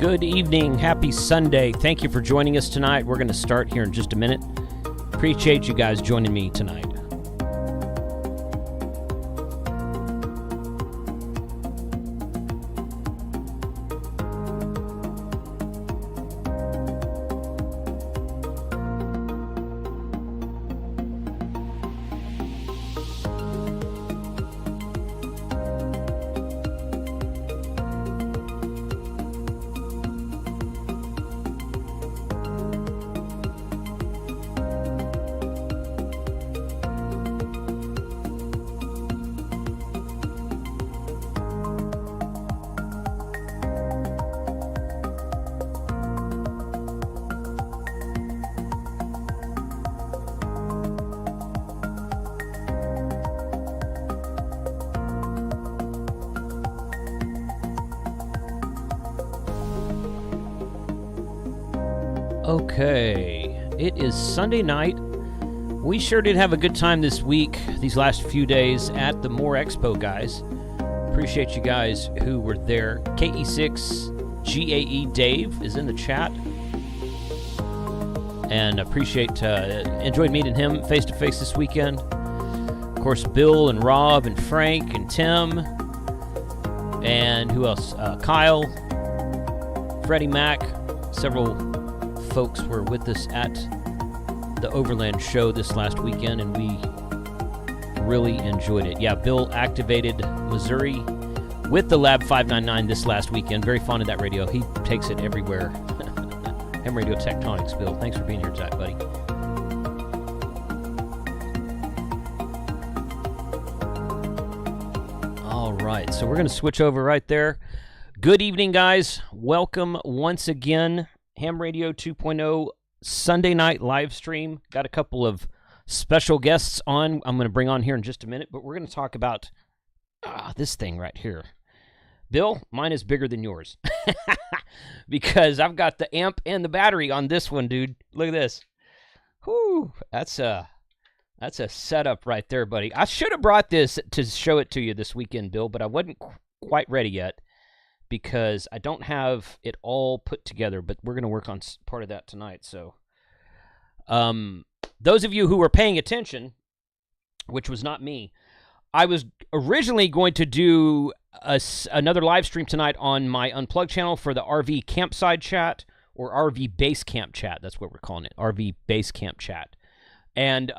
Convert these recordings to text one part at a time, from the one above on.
Good evening. Happy Sunday. Thank you for joining us tonight. We're going to start here in just a minute. Appreciate you guys joining me tonight. Okay, it is Sunday night. We sure did have a good time this week, these last few days at the More Expo, guys. Appreciate you guys who were there. KE6GAE Dave is in the chat. And enjoyed meeting him face-to-face this weekend. Of course, Bill and Rob and Frank and Tim. And who else? Kyle, Freddie Mac, several folks were with us at the Overland show this last weekend, and we really enjoyed it. Yeah, Bill activated Missouri with the Lab599 this last weekend. Very fond of that radio. He takes it everywhere. Ham Radio Tectonics, Bill. Thanks for being here tonight, buddy. All right, so we're going to switch over right there. Good evening, guys. Welcome once again. Ham Radio 2.0 Sunday night live stream. Got a couple of special guests on. I'm going to bring on here in just a minute, but we're going to talk about this thing right here. Bill, mine is bigger than yours because I've got the amp and the battery on this one, dude. Look at this. Whew, that's a setup right there, buddy. I should have brought this to show it to you this weekend, Bill, but I wasn't quite ready yet, because I don't have it all put together, but we're going to work on part of that tonight. So those of you who were paying attention, which was not me, I was originally going to do another live stream tonight on my Unplugged channel for the RV Campsite Chat, or RV Base Camp Chat. That's what we're calling it, RV Base Camp Chat. And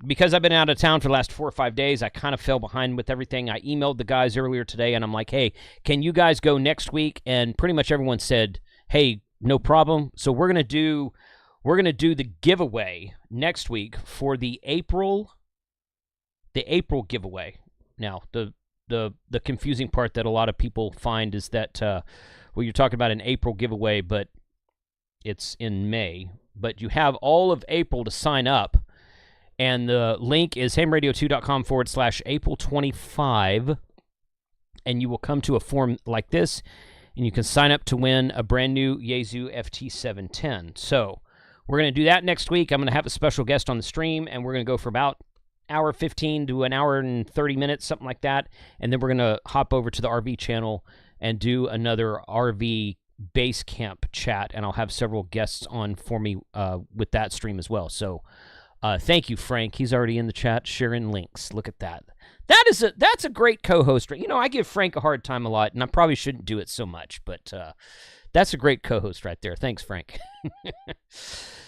because I've been out of town for the last 4 or 5 days, I kind of fell behind with everything. I emailed the guys earlier today, and I'm like, hey, can you guys go next week? And pretty much everyone said, hey, no problem. So we're gonna do the giveaway next week for the April giveaway. Now, the confusing part that a lot of people find is that you're talking about an April giveaway, but it's in May. But you have all of April to sign up. And the link is hamradio2.com/April25. And you will come to a form like this, and you can sign up to win a brand new Yaesu FT710. So we're going to do that next week. I'm going to have a special guest on the stream, and we're going to go for about hour 15 to an hour and 30 minutes, something like that. And then we're going to hop over to the RV channel and do another RV Base Camp Chat, and I'll have several guests on for me with that stream as well. So thank you, Frank. He's already in the chat sharing links. Look at that. That's a great co-host. You know, I give Frank a hard time a lot, and I probably shouldn't do it so much, but that's a great co-host right there. Thanks, Frank.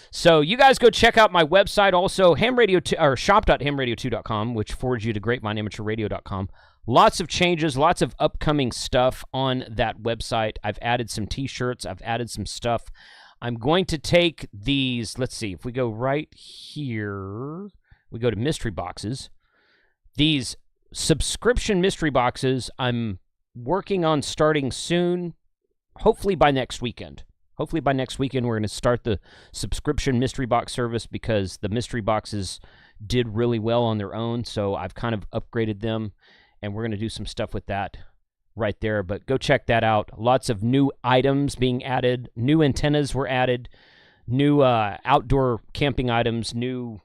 So you guys go check out my website also, shop.hamradio2.com, which forwards you to grapevineamateurradio.com. Lots of changes, lots of upcoming stuff on that website. I've added some t-shirts. I've added some stuff. I'm going to take these. Let's see. If we go right here, we go to mystery boxes. These subscription mystery boxes, I'm working on starting soon, hopefully by next weekend. Hopefully by next weekend, we're going to start the subscription mystery box service, because the mystery boxes did really well on their own. So I've kind of upgraded them, and we're going to do some stuff with that right there. But go check that out. Lots of new items being added. New antennas were added. New outdoor camping items. New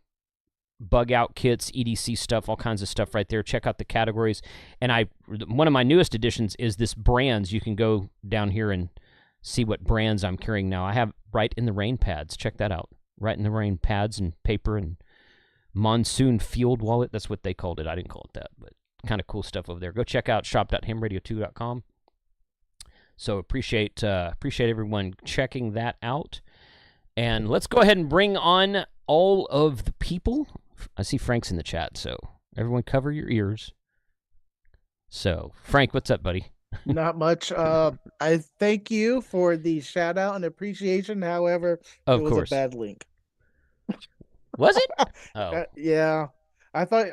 bug out kits, EDC stuff, all kinds of stuff right there. Check out the categories. And one of my newest additions is this brands. You can go down here and see what brands I'm carrying now. I have Right in the Rain pads. Check that out. Right in the Rain pads and paper and Monsoon Field Wallet. That's what they called it. I didn't call it that, but kind of cool stuff over there. Go check out shop.hamradio2.com. So appreciate everyone checking that out. And let's go ahead and bring on all of the people. I see Frank's in the chat, so everyone cover your ears. So, Frank, what's up, buddy? Not much. I thank you for the shout out and appreciation. However, it was a bad link. Was it? Oh. Yeah. I thought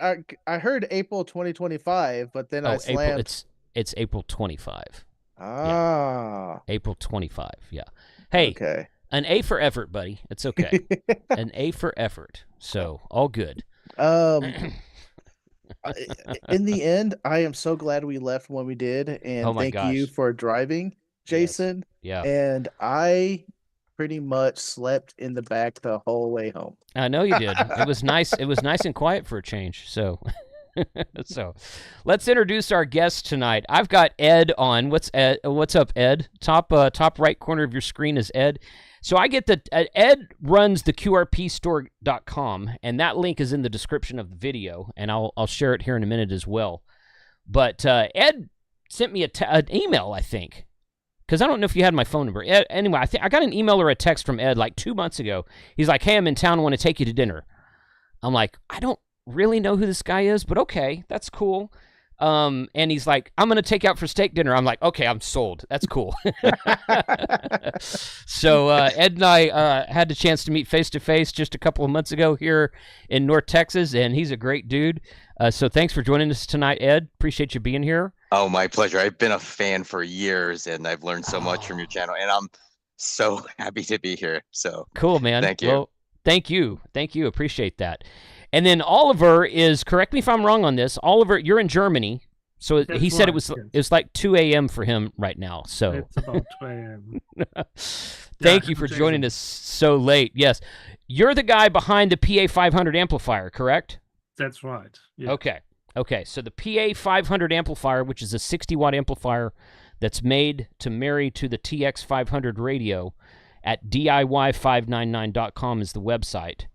I heard April 2025, but then I slammed. It's April 25. Ah. Yeah. April 25. Yeah. Hey. Okay. An A for effort, buddy. It's okay. An A for effort. So, all good. In the end, I am so glad we left when we did, and thank you for driving, Jason. Yes. Yeah. And I pretty much slept in the back the whole way home. I know you did. It was nice. It was nice and quiet for a change. So, so let's introduce our guest tonight. I've got Ed on. What's up, Ed? Top right corner of your screen is Ed. So I get Ed runs the QRPstore.com, and that link is in the description of the video, and I'll share it here in a minute as well. But Ed sent me an email, I think, because I don't know if you had my phone number. Ed, anyway, I got an email or a text from Ed like 2 months ago. He's like, "Hey, I'm in town. I want to take you to dinner." I'm like, I don't really know who this guy is, but okay, that's cool. And he's like, "I'm going to take you out for steak dinner." I'm like, okay, I'm sold. That's cool. So Ed and I had the chance to meet face-to-face just a couple of months ago here in North Texas, and he's a great dude. So thanks for joining us tonight, Ed. Appreciate you being here. Oh, my pleasure. I've been a fan for years, and I've learned so much from your channel, and I'm so happy to be here. So cool, man. Thank you. Well, thank you. Appreciate that. And then Oliver is, correct me if I'm wrong on this, Oliver, you're in Germany. So he said it was like 2 a.m. for him right now. So it's about 2 a.m. Thank you for joining us so late. Yes. You're the guy behind the PA500 amplifier, correct? That's right. Yeah. Okay. So the PA500 amplifier, which is a 60-watt amplifier that's made to marry to the TX-500 radio at DIY599.com is the website.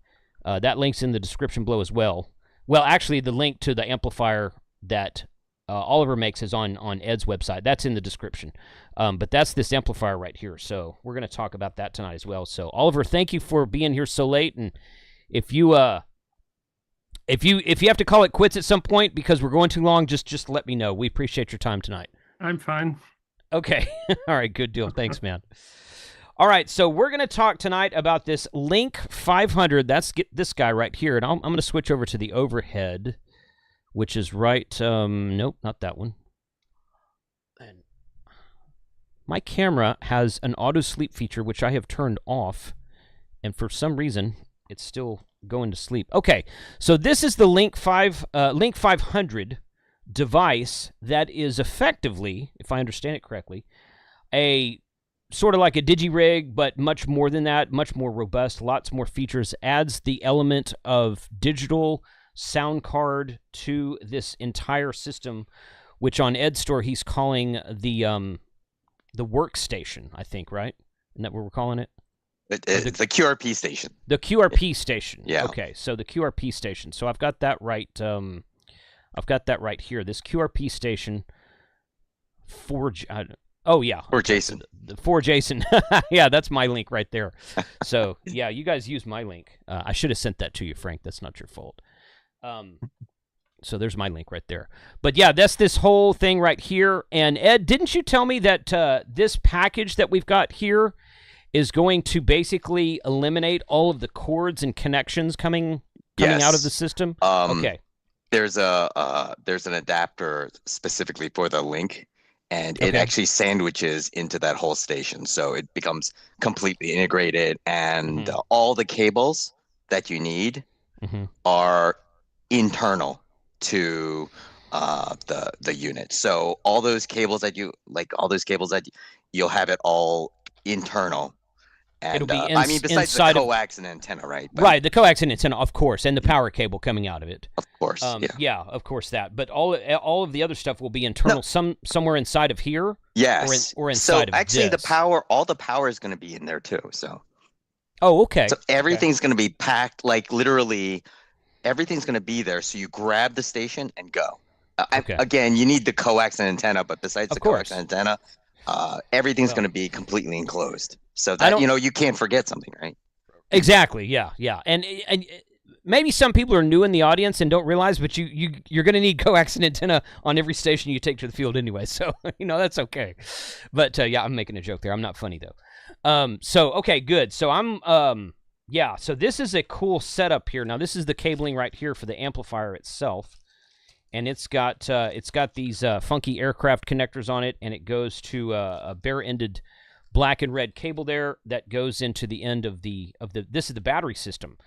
That link's in the description below as well. Well, actually, the link to the amplifier that Oliver makes is on Ed's website. That's in the description. But that's this amplifier right here. So we're going to talk about that tonight as well. So Oliver, thank you for being here so late. And if you have to call it quits at some point because we're going too long, just let me know. We appreciate your time tonight. I'm fine. Okay. All right. Good deal. Thanks, man. All right, so we're going to talk tonight about this LiNK500. That's this guy right here, and I'm going to switch over to the overhead, which is right. Nope, not that one. And my camera has an auto sleep feature, which I have turned off, and for some reason, it's still going to sleep. Okay, so this is the LiNK500 device that is effectively, if I understand it correctly, a sort of like a digi-rig, but much more than that, much more robust, lots more features, adds the element of digital sound card to this entire system, which on Ed's store he's calling the workstation, I think, right? Isn't that what we're calling it? It's the QRP station. The QRP station. Yeah. Okay, so the QRP station. So I've got that right. I've got that right here. This QRP station for. Oh, yeah. For Jason. For Jason. Yeah, that's my link right there. So, yeah, you guys use my link. I should have sent that to you, Frank. That's not your fault. So there's my link right there. But, yeah, that's this whole thing right here. And, Ed, didn't you tell me that this package that we've got here is going to basically eliminate all of the cords and connections coming out of the system? Okay. There's an adapter specifically for the link. And it actually sandwiches into that whole station. So it becomes completely integrated. And all the cables that you need are internal to the unit. So all those cables that you'll have it all internal. And It'll be I mean, besides the inside of coax and antenna, right? right, the coax and antenna, of course, and the power cable coming out of it. Of course, yeah, of course that. But all of the other stuff will be internal, somewhere inside of here. Yes. Or inside of actually, this. all the power is going to be in there too. So. Oh, okay. So everything's going to be packed, like literally, everything's going to be there. So you grab the station and go. Again, you need the coax and antenna, but besides the coax and antenna, everything's going to be completely enclosed. So that you can't forget something, right? Exactly. Yeah. And maybe some people are new in the audience and don't realize, but you're going to need coax and antenna on every station you take to the field anyway. So that's okay. But yeah, I'm making a joke there. I'm not funny though. So okay, good. So I'm so this is a cool setup here. Now this is the cabling right here for the amplifier itself. And it's got these funky aircraft connectors on it, and it goes to a bare-ended black and red cable there that goes into the end of the this is the battery system.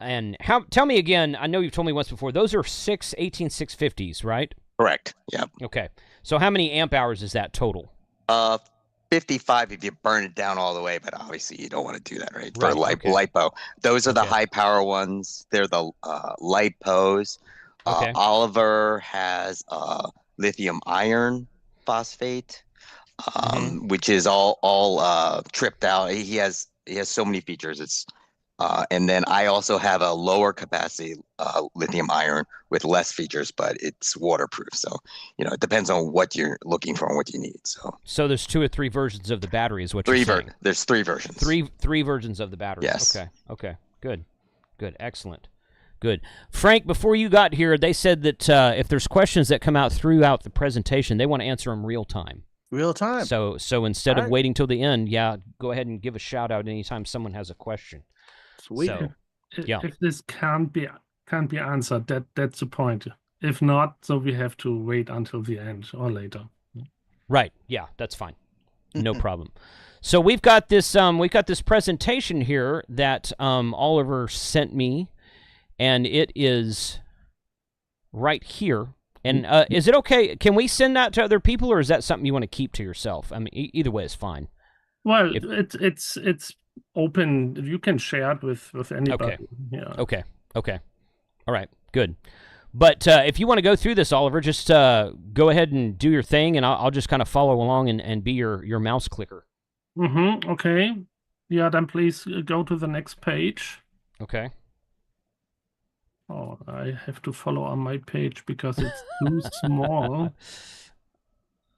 And tell me again, I know you've told me once before, those are 6 18650s, right? Correct. Yeah. Okay. So how many amp hours is that total? 55 if you burn it down all the way, but obviously you don't want to do that, right? For LiPo. Those are the high power ones. They're the LiPos. Oliver has lithium iron phosphate, which is all tripped out. He has so many features. It's and then I also have a lower capacity lithium iron with less features, but it's waterproof. So it depends on what you're looking for and what you need. So there's 2 or 3 versions of the battery, is what you're saying? There's 3 versions. Three versions of the battery. Yes. Okay. Good. Excellent. Good. Frank, before you got here, they said that if there's questions that come out throughout the presentation, they want to answer them real time. Real time. So instead of waiting till the end, go ahead and give a shout out anytime someone has a question. Sweet. So, if this can't be answered, that's the point. If not, so we have to wait until the end or later. Right. Yeah, that's fine. No problem. So we've got this presentation here that Oliver sent me. And it is right here. And is it okay? Can we send that to other people, or is that something you want to keep to yourself? I mean, either way is fine. Well, it's open. You can share it with anybody. Okay. Yeah. Okay. All right. Good. But if you want to go through this, Oliver, just go ahead and do your thing, and I'll just kind of follow along and be your mouse clicker. Okay. Yeah. Then please go to the next page. Okay. Oh, I have to follow on my page because it's too small.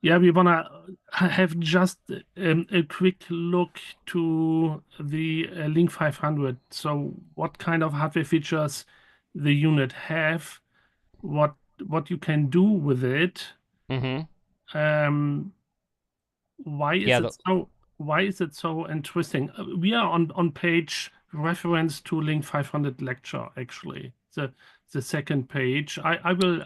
Yeah, we want to have just a quick look to the LiNK500. So what kind of hardware features the unit have, what you can do with it. Why is it so interesting? We are on page reference to LiNK500 lecture, actually. The second page. I will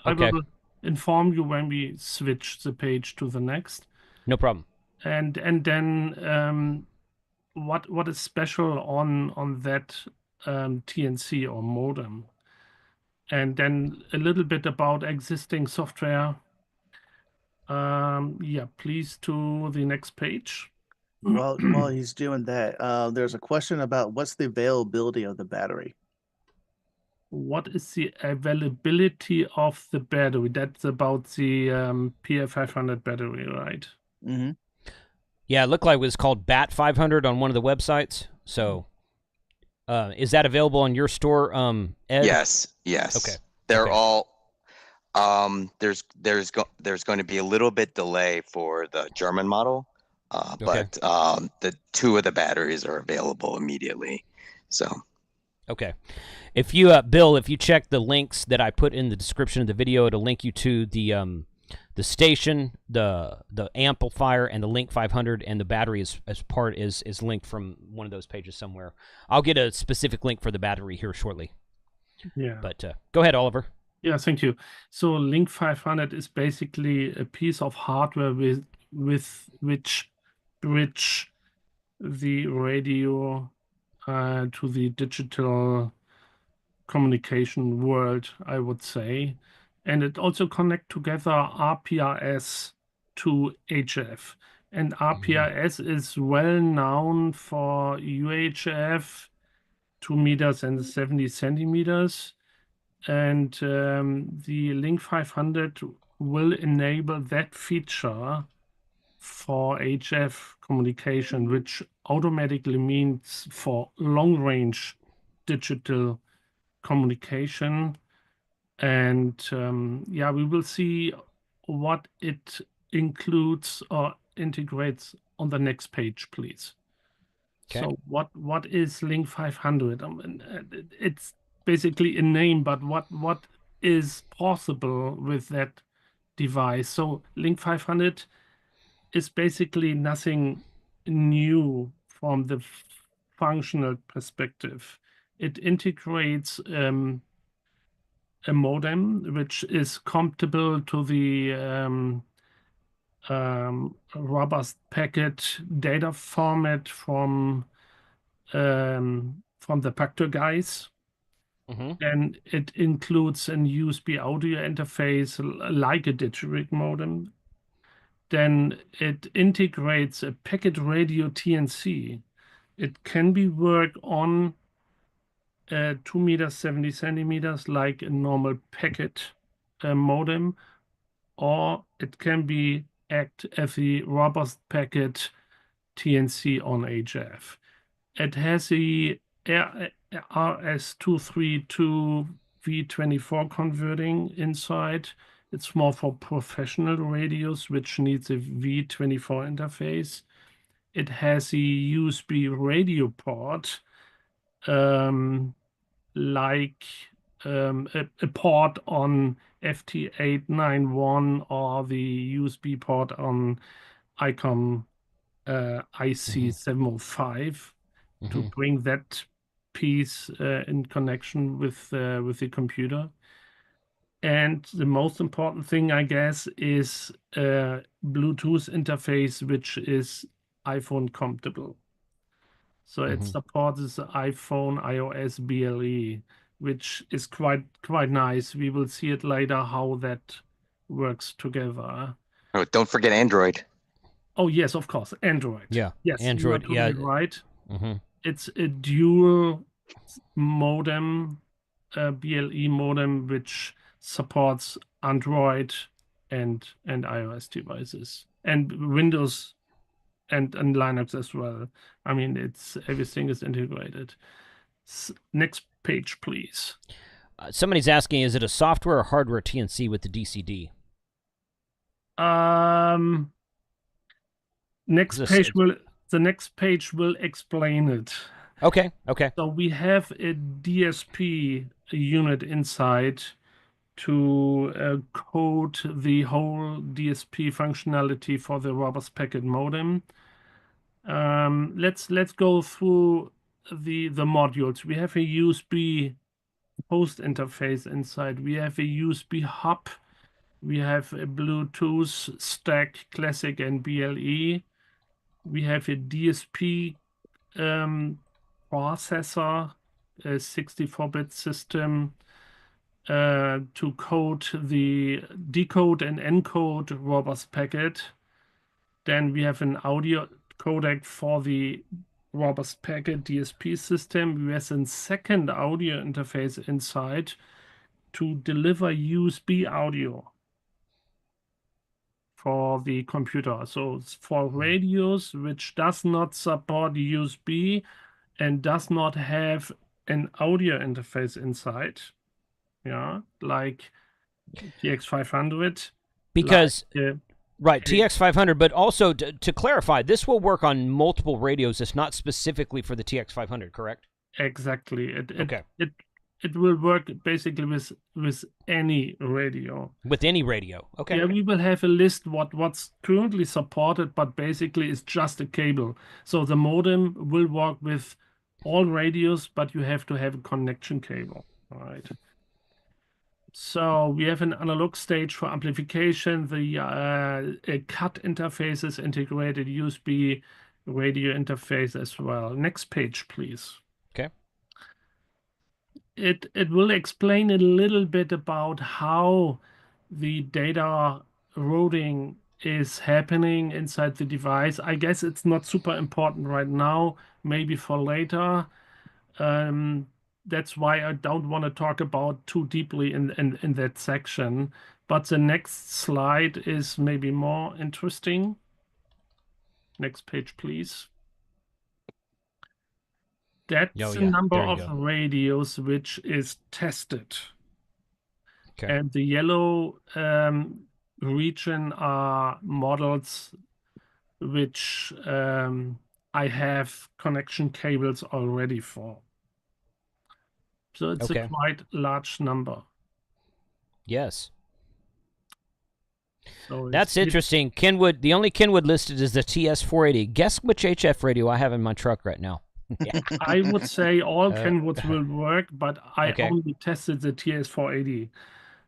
inform you when we switch the page to the next. No problem. And then what is special on that TNC or modem, and then a little bit about existing software. Please to the next page. Well, while he's doing that, there's a question about what's the availability of the battery. What is the availability of the battery? That's about the PF500 battery, right? Mm-hmm. Yeah, it looked like it was called BAT500 on one of the websites. So is that available on your store, Ed? Yes. Okay. They're all there's going to be a little bit delay for the German model, but the 2 of the batteries are available immediately. So okay. If you, Bill, if you check the links that I put in the description of the video, it'll link you to the station, the amplifier, and the LiNK500, and the battery is linked from one of those pages somewhere. I'll get a specific link for the battery here shortly. Yeah. But go ahead, Oliver. Yeah, thank you. So LiNK500 is basically a piece of hardware with which bridge the radio to the digital communication world, I would say. And it also connect together RPRS to HF. And RPRS is well known for UHF, 2 meters and 70 centimeters. And the LiNK500 will enable that feature for HF communication, which automatically means for long-range digital communication. And yeah, we will see what it includes or integrates on the next page, please. Okay. So what is LiNK500? It's basically a name, but what is possible with that device? So LiNK500 is basically nothing new from the functional perspective. It integrates a modem which is compatible to the robust packet data format from the Pactor guys. And it includes an USB audio interface like a digital modem. Then it integrates a packet radio TNC. It can be worked on 2 meters, 70 centimeters, like a normal packet modem, or it can be act as a robust packet TNC on HF. It has a RS232 V24 converting inside. It's more for professional radios, which needs a V24 interface. It has a USB radio port, like a port on FT891 or the USB port on ICOM IC705 to bring that piece in connection with the computer. And the most important thing, I guess, is a Bluetooth interface, which is iPhone compatible. So it supports the iPhone iOS BLE, which is quite nice. We will see it later how that works together. Oh, don't forget Android. Oh yes, of course, Android. Yeah, yes, Android. you are totally right. It's a dual modem, BLE modem, which supports Android and iOS devices and Windows and Linux as well. I mean, everything is integrated. Next page, please. Somebody's asking, is it a software or hardware TNC with the DCD? The next page will explain it. Okay. So we have a DSP unit inside to code the whole DSP functionality for the robust packet modem. Let's go through the modules. We have a USB host interface inside. We have a USB hub. We have a Bluetooth stack, classic and BLE. We have a DSP processor, a 64-bit system to decode and encode robust packet. Then we have an audio codec for the robust packet DSP system. We have a second audio interface inside to deliver USB audio for the computer. So it's for radios which does not support USB and does not have an audio interface inside. Yeah, like TX-500. Because right, TX-500, but also to clarify, this will work on multiple radios. It's not specifically for the TX-500, correct? Exactly. It will work basically with any radio. With any radio, okay. Yeah, we will have a list what's currently supported, but basically it's just a cable. So the modem will work with all radios, but you have to have a connection cable. All right. So we have an analog stage for amplification. The CAT interface is integrated, USB radio interface as well. Next page, please. Okay. It will explain a little bit about how the data routing is happening inside the device. I guess it's not super important right now, maybe for later. That's why I don't want to talk about too deeply in that section. But the next slide is maybe more interesting. Next page, please. That's the number of radios which is tested. Okay. And the yellow region are models which I have connection cables already for. So it's a quite large number. Yes. So that's interesting. Kenwood, the only Kenwood listed is the TS-480. Guess which HF radio I have in my truck right now? I would say all Kenwoods will work, but I only tested the TS-480.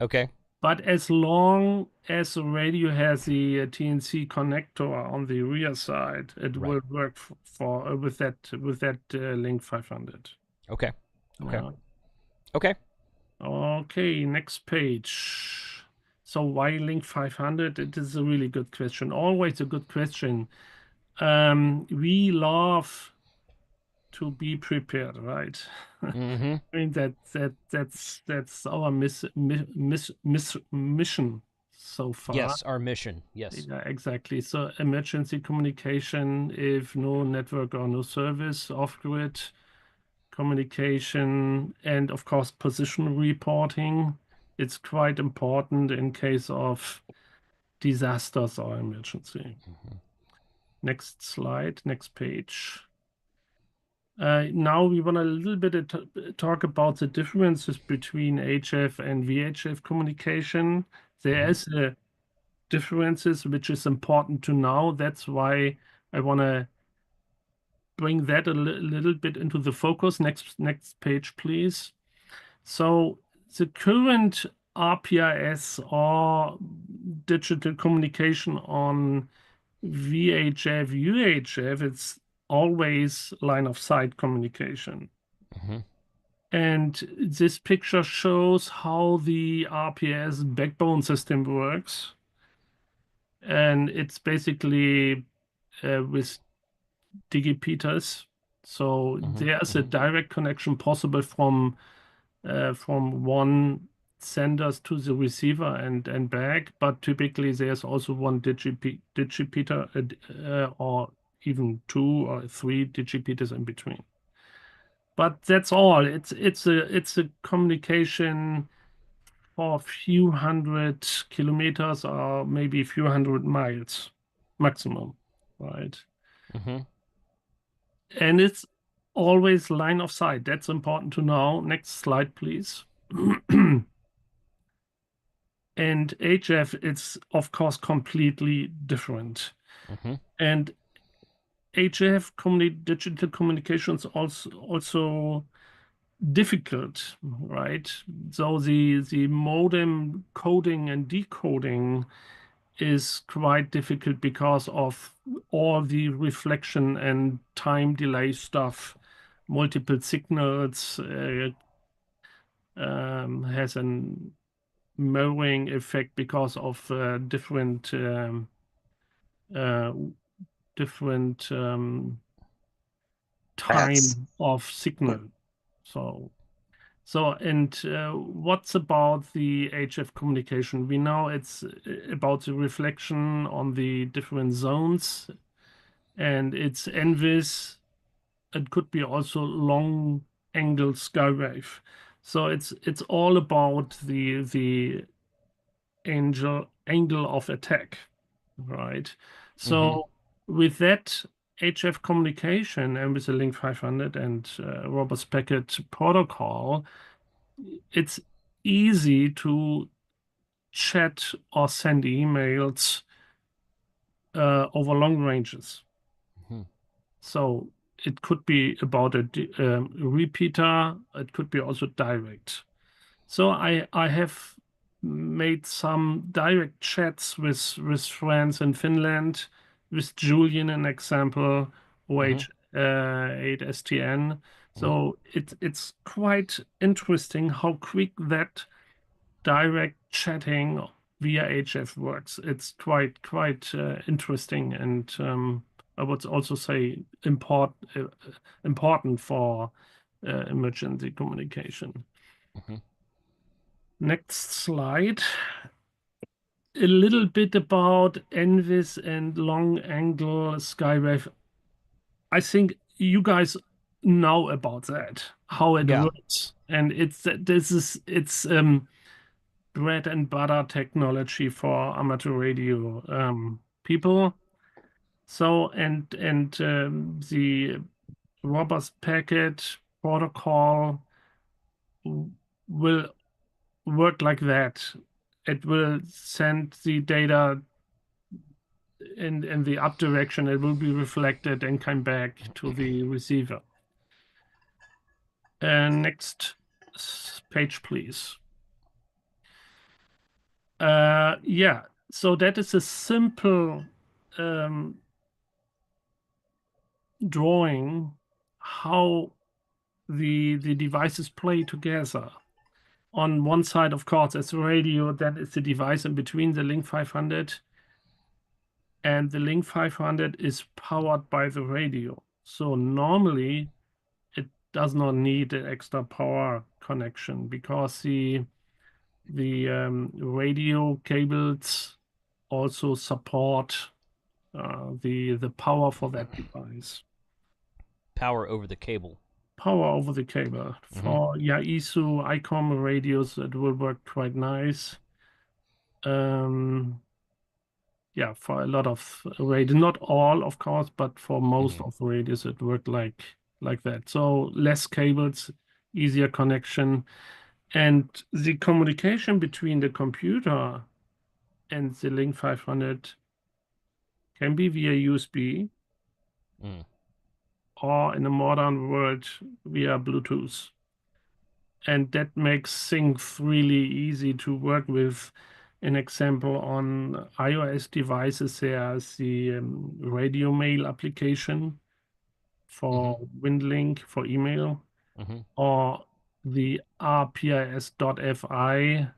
Okay. But as long as the radio has the TNC connector on the rear side, it will work for with that LiNK500. Okay. Okay. Okay. Okay. Next page. So why LiNK500? It is a really good question. Always a good question. We love to be prepared, right? Mm-hmm. I mean that's our mission so far. Yes, our mission. Yes. Yeah, exactly. So emergency communication, if no network or no service, off-grid communication, and of course position reporting. It's quite important in case of disasters or emergency. Mm-hmm. Next slide, next page. Now we want a little bit talk about the differences between HF and VHF communication. There is differences which is important to know. That's why I want to bring that a little bit into the focus. Next page, please. So the current RPRS or digital communication on VHF, UHF, it's always line of sight communication. Mm-hmm. And this picture shows how the RPS backbone system works. And it's basically with digipeaters. So there's a direct connection possible from one senders to the receiver and back, but typically there's also one digipeater or even 2 or 3 digipeaters in between. But that's all. It's a communication for a few hundred kilometers or maybe a few hundred miles maximum, right? Mm-hmm. And it's always line of sight. That's important to know. Next slide, please. And HF, it's of course completely different. Mm-hmm. And HF digital communications also difficult, right? So the modem coding and decoding is quite difficult because of all the reflection and time delay stuff. Multiple signals has an mirroring effect because of different time of signal. And what's about the HF communication? We know it's about the reflection on the different zones, and it's NVIS. It could be also long angle skywave. So it's all about the angle of attack, right? So with that HF communication and with the LiNK500 and robust packet protocol, it's easy to chat or send emails over long ranges. So it could be about a repeater. It could be also direct. So I have made some direct chats with friends in Finland, with Julian, an example, OH8STN. So it's quite interesting how quick that direct chatting via HF works. It's quite interesting, and I would also say important for emergency communication. Next slide. A little bit about NVIS and long angle skywave. I think you guys know about that, how it works, and it's bread and butter technology for amateur radio people. So the robust packet protocol will work like that. It will send the data in the up direction. It will be reflected and come back to the receiver. Next page, please. Yeah, so that is a simple drawing how the devices play together. On one side, of course, it's radio. That is the device in between, the LiNK500. And the LiNK500 is powered by the radio. So normally, it does not need an extra power connection because the radio cables also support the power for that device. Power over the cable. Power over the cable. For ISO, ICOM radios, it will work quite nice. Yeah, for a lot of radios, not all, of course, but for most of the radios, it worked like that. So less cables, easier connection. And the communication between the computer and the LiNK500 can be via USB or in a modern world via Bluetooth. And that makes things really easy to work with. An example on iOS devices, there's the radio mail application for WinLink for email, or the RPIS.fi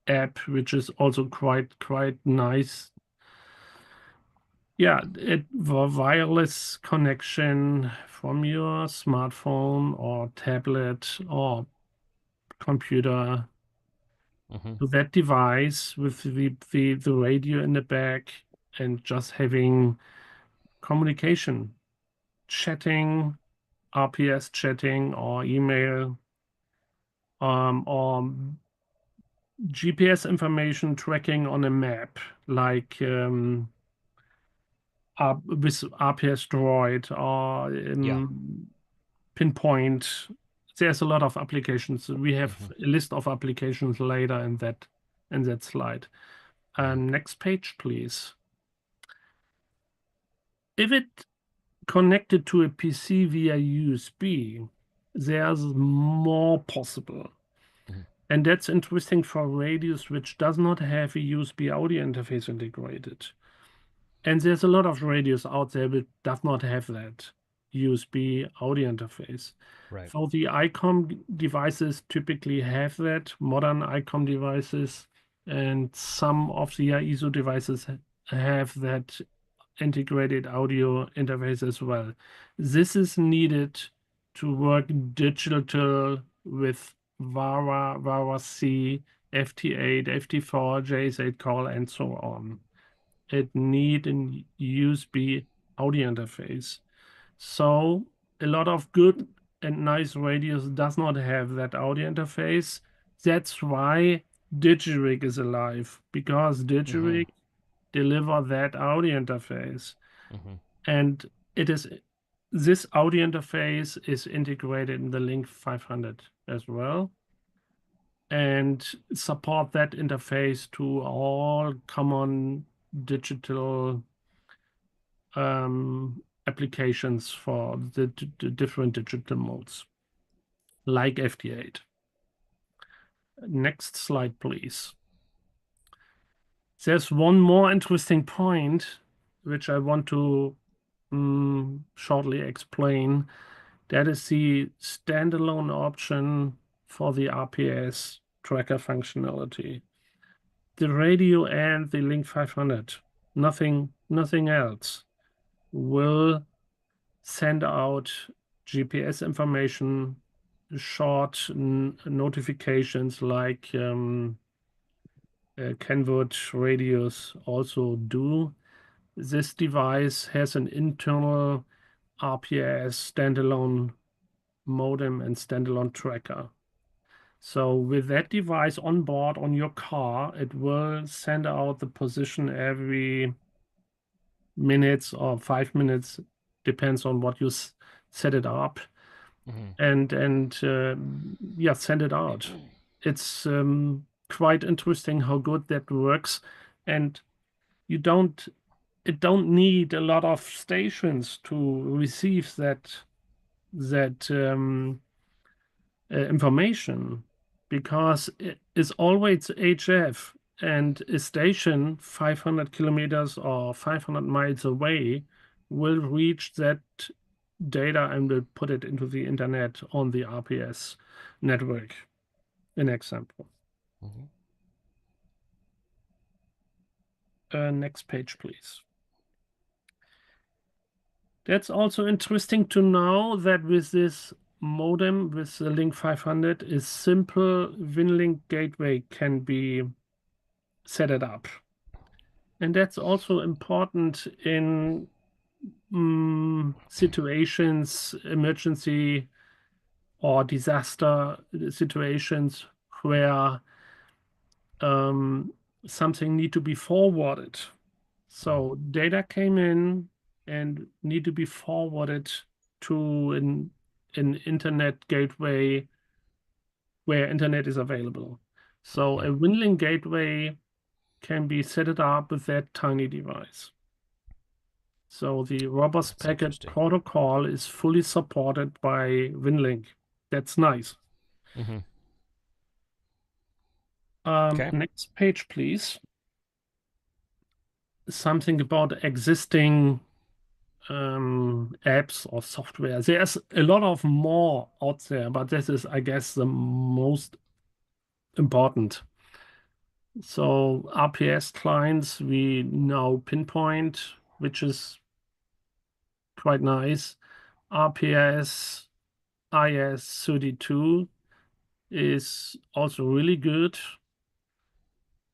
app, which is also quite nice. Yeah, wireless connection from your smartphone or tablet or computer to that device with the radio in the back, and just having communication, chatting, RPS chatting or email, or GPS information tracking on a map, like with RPS Droid or Pinpoint. There's a lot of applications. We have a list of applications later in that slide. Next page, please. If it connected to a PC via USB, there's more possible. And that's interesting for radios which does not have a USB audio interface integrated. And there's a lot of radios out there that does not have that USB audio interface. Right. So the ICOM devices typically have that, modern ICOM devices, and some of the ISO devices have that integrated audio interface as well. This is needed to work digital with VARA, VARA-C, FT8, FT4, JS8 call, and so on. It needs a USB audio interface. So a lot of good and nice radios does not have that audio interface. That's why Digirig is alive, because Digirig deliver that audio interface. And this audio interface is integrated in the LiNK500 as well, and support that interface to all common digital applications for the different digital modes, like FT8. Next slide, please. There's one more interesting point which I want to shortly explain. That is the standalone option for the RPS tracker functionality. the radio and the LiNK500, nothing else, will send out GPS information, short notifications like Kenwood radios also do. This device has an internal RPS standalone modem and standalone tracker. So with that device on board on your car, it will send out the position every minutes or 5 minutes, depends on what you set it up, and yeah, send it out. It's quite interesting how good that works, and it don't need a lot of stations to receive that information, because it is always HF, and a station 500 kilometers or 500 miles away will reach that data and will put it into the internet on the RPS network. An example. Next page, please. That's also interesting to know that with this modem, with the LiNK500, a simple WinLink gateway can be set it up. And that's also important in situations, emergency or disaster situations where something need to be forwarded. So data came in and need to be forwarded to an internet gateway where internet is available. So a WinLink gateway can be set it up with that tiny device. So the robust packet protocol is fully supported by WinLink. That's nice. Next page, please. Something about existing apps or software. There's a lot of more out there, but this is, I guess, the most important. So RPS clients, we now pinpoint, which is quite nice. RPS IS32 is also really good.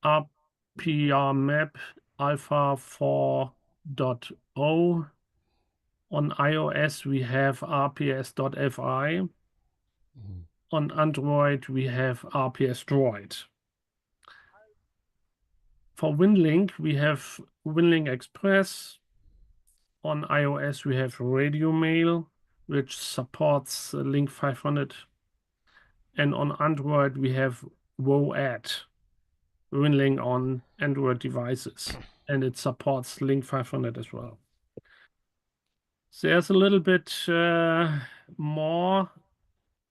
RPR map alpha 4.0. On iOS, we have RPS.fi. On Android, we have RPS Droid. For WinLink, we have WinLink Express. On iOS, we have Radio Mail, which supports LiNK500. And on Android, we have WoAd, WinLink on Android devices. And it supports LiNK500 as well. There's a little bit more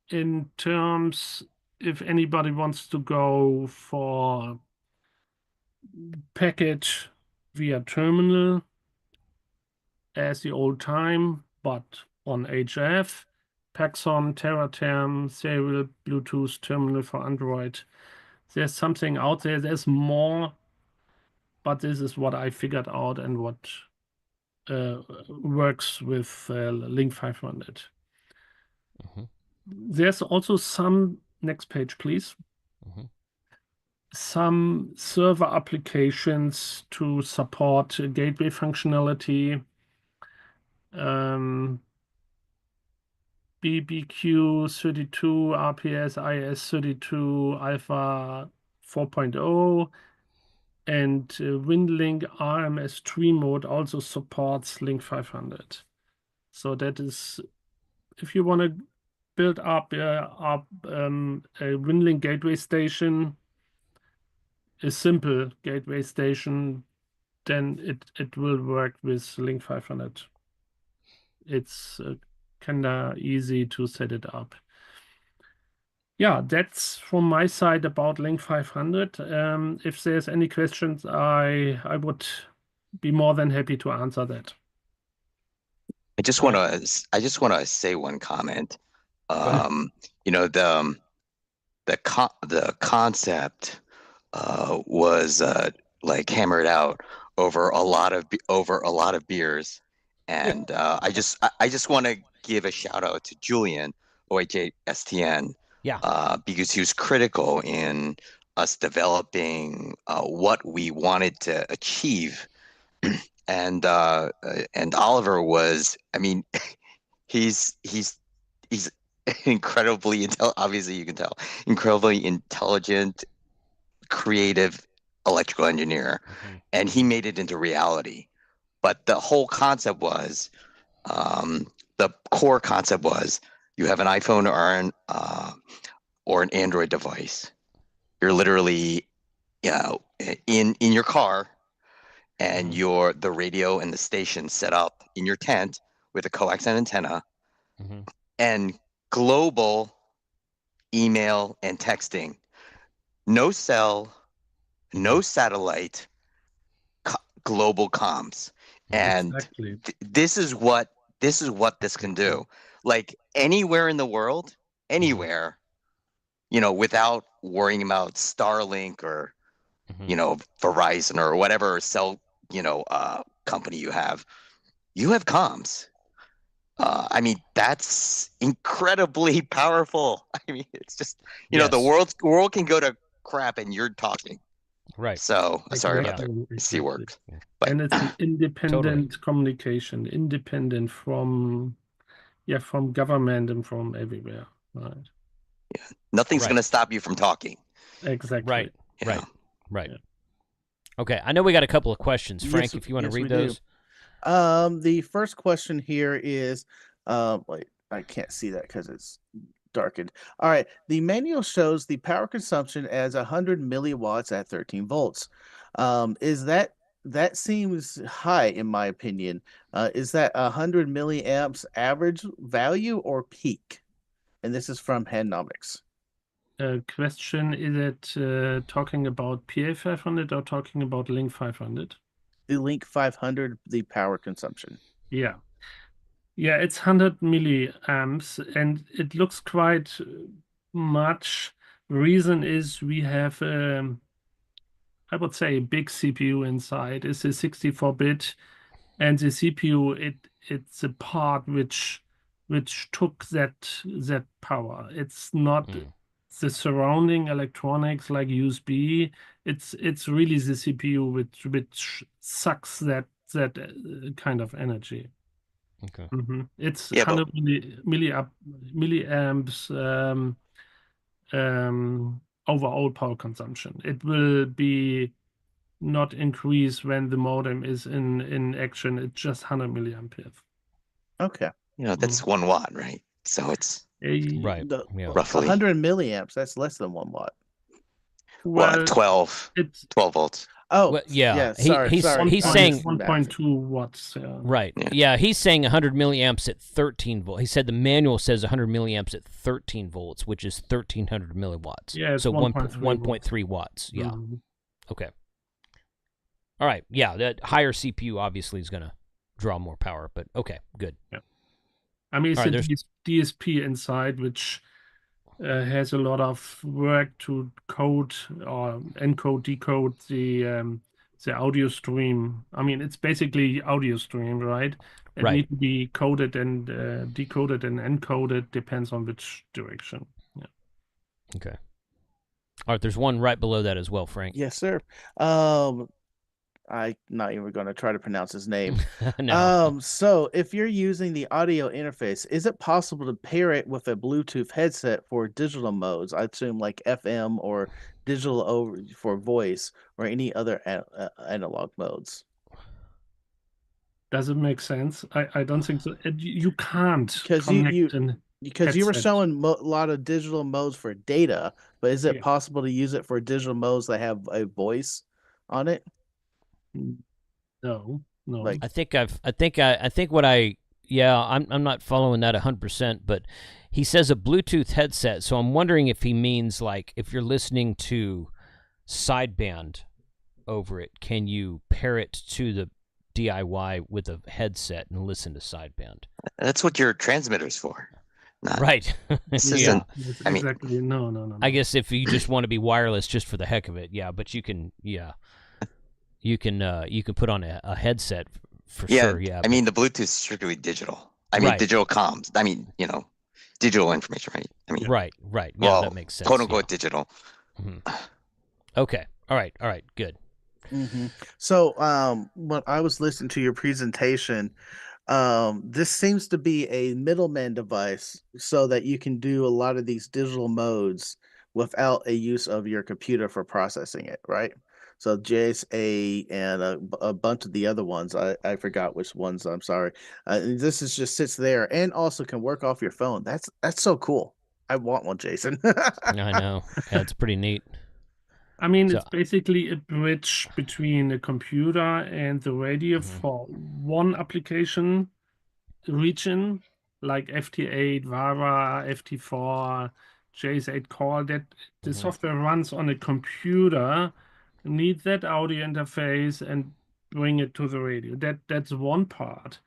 in terms, if anybody wants to go for package via terminal as the old time, but on HF, Paxson, TerraTerm, serial Bluetooth terminal for Android. There's something out there. There's more, but this is what I figured out and what works with LiNK500. There's also some, next page, please. Some server applications to support gateway functionality. BBQ32, RPS IS32 Alpha 4.0. And WinLink RMS Stream Mode also supports LiNK500. So that is, if you want to build up a WinLink gateway station, a simple gateway station, then it will work with LiNK500. It's kind of easy to set it up. Yeah, that's from my side about LiNK500. If there's any questions, I would be more than happy to answer that. I just want to say one comment. You know, the concept was like hammered out over a lot of beers, and I just want to give a shout out to Julian OHASTN, because he was critical in us developing what we wanted to achieve, and Oliver was, I mean, he's incredibly obviously you can tell, incredibly intelligent, creative electrical engineer, and he made it into reality. But the whole concept was, the core concept was, you have an iPhone or an Android device. You're literally, in your car, and the radio and the station set up in your tent with a coax and antenna, and global email and texting. No cell, no satellite, global comms. And Exactly. this is what this can do. Like anywhere in the world, anywhere, without worrying about Starlink or, Verizon or whatever cell, company you have comms. I mean, that's incredibly powerful. I mean, it's just, the world can go to crap and you're talking. Right. So sorry about that. See, work. But, and it's an independent communication, independent from government and from everywhere. Right. Yeah. Nothing's going to stop you from talking. Exactly. Right. Right. Yeah. Okay. I know we got a couple of questions. Frank, if you want to read those. The first question here is, wait, I can't see that because it's darkened. All right. The manual shows the power consumption as 100 milliwatts at 13 volts. That seems high in my opinion. Is that 100 milliamps average value or peak? And this is from Handnomics. Question, is it talking about PA500 or talking about LiNK500? The LiNK500, the power consumption. Yeah, it's 100 milliamps, and it looks quite much. Reason is we have, I would say, a big CPU inside. It's a 64-bit, and the CPU, it's a part which took that power. It's not the surrounding electronics like USB. It's really the CPU which sucks that kind of energy. Okay. It's 100 milliamps overall power consumption. It will be not increase when the modem is in action. It's just 100 milliamperes. Okay. That's 1 watt, right? So it's roughly 100 milliamps. That's less than 1 watt. Well, 12 volts. Oh, well, yeah. Sorry. He's saying 1.2 watts. Right. Yeah. He's saying 100 milliamps at 13 volts. He said the manual says 100 milliamps at 13 volts, which is 1300 milliwatts. Yeah. So 1.3 watts. Yeah. Okay. All right. Yeah. That higher CPU obviously is going to draw more power, but okay, good. Yeah. I mean, it's a DSP inside, which has a lot of work to code or encode, decode the audio stream. I mean, it's basically audio stream, right? It needs to be coded and decoded and encoded, depends on which direction. Yeah. Okay. All right, there's one right below that as well, Frank. Yes, sir. I'm not even going to try to pronounce his name. No. So if you're using the audio interface, is it possible to pair it with a Bluetooth headset for digital modes? I assume like FM or digital over for voice or any other analog modes. Does it make sense? I don't think so. You can't because you were showing a lot of digital modes for data, but is it possible to use it for digital modes that have a voice on it? No. I'm not following that 100%, but he says a Bluetooth headset. So I'm wondering if he means like if you're listening to sideband over it, can you pair it to the DIY with a headset and listen to sideband? That's what your transmitter's for. Not, Right. this Yeah. isn't. Yes, I mean, exactly. No. I guess if you just want to be wireless just for the heck of it, yeah. But you can, you can put on a headset for sure, yeah. I But, mean, the Bluetooth is strictly digital. I mean, Right. digital comms. I mean, digital information, right? I mean, right. Yeah, well, that makes sense. quote unquote digital. Okay. All right. Good. So, when I was listening to your presentation, this seems to be a middleman device so that you can do a lot of these digital modes without a use of your computer for processing it, right? So JSA and a bunch of the other ones, I forgot which ones, I'm sorry. This is just sits there and also can work off your phone. That's so cool. I want one, Jason. I know. Yeah, it's pretty neat. I mean, So- it's basically a bridge between the computer and the radio for one application region, like FT8, VARA, FT4, JS8 Core, that the software runs on a computer, need that audio interface and bring it to the radio. That's one part.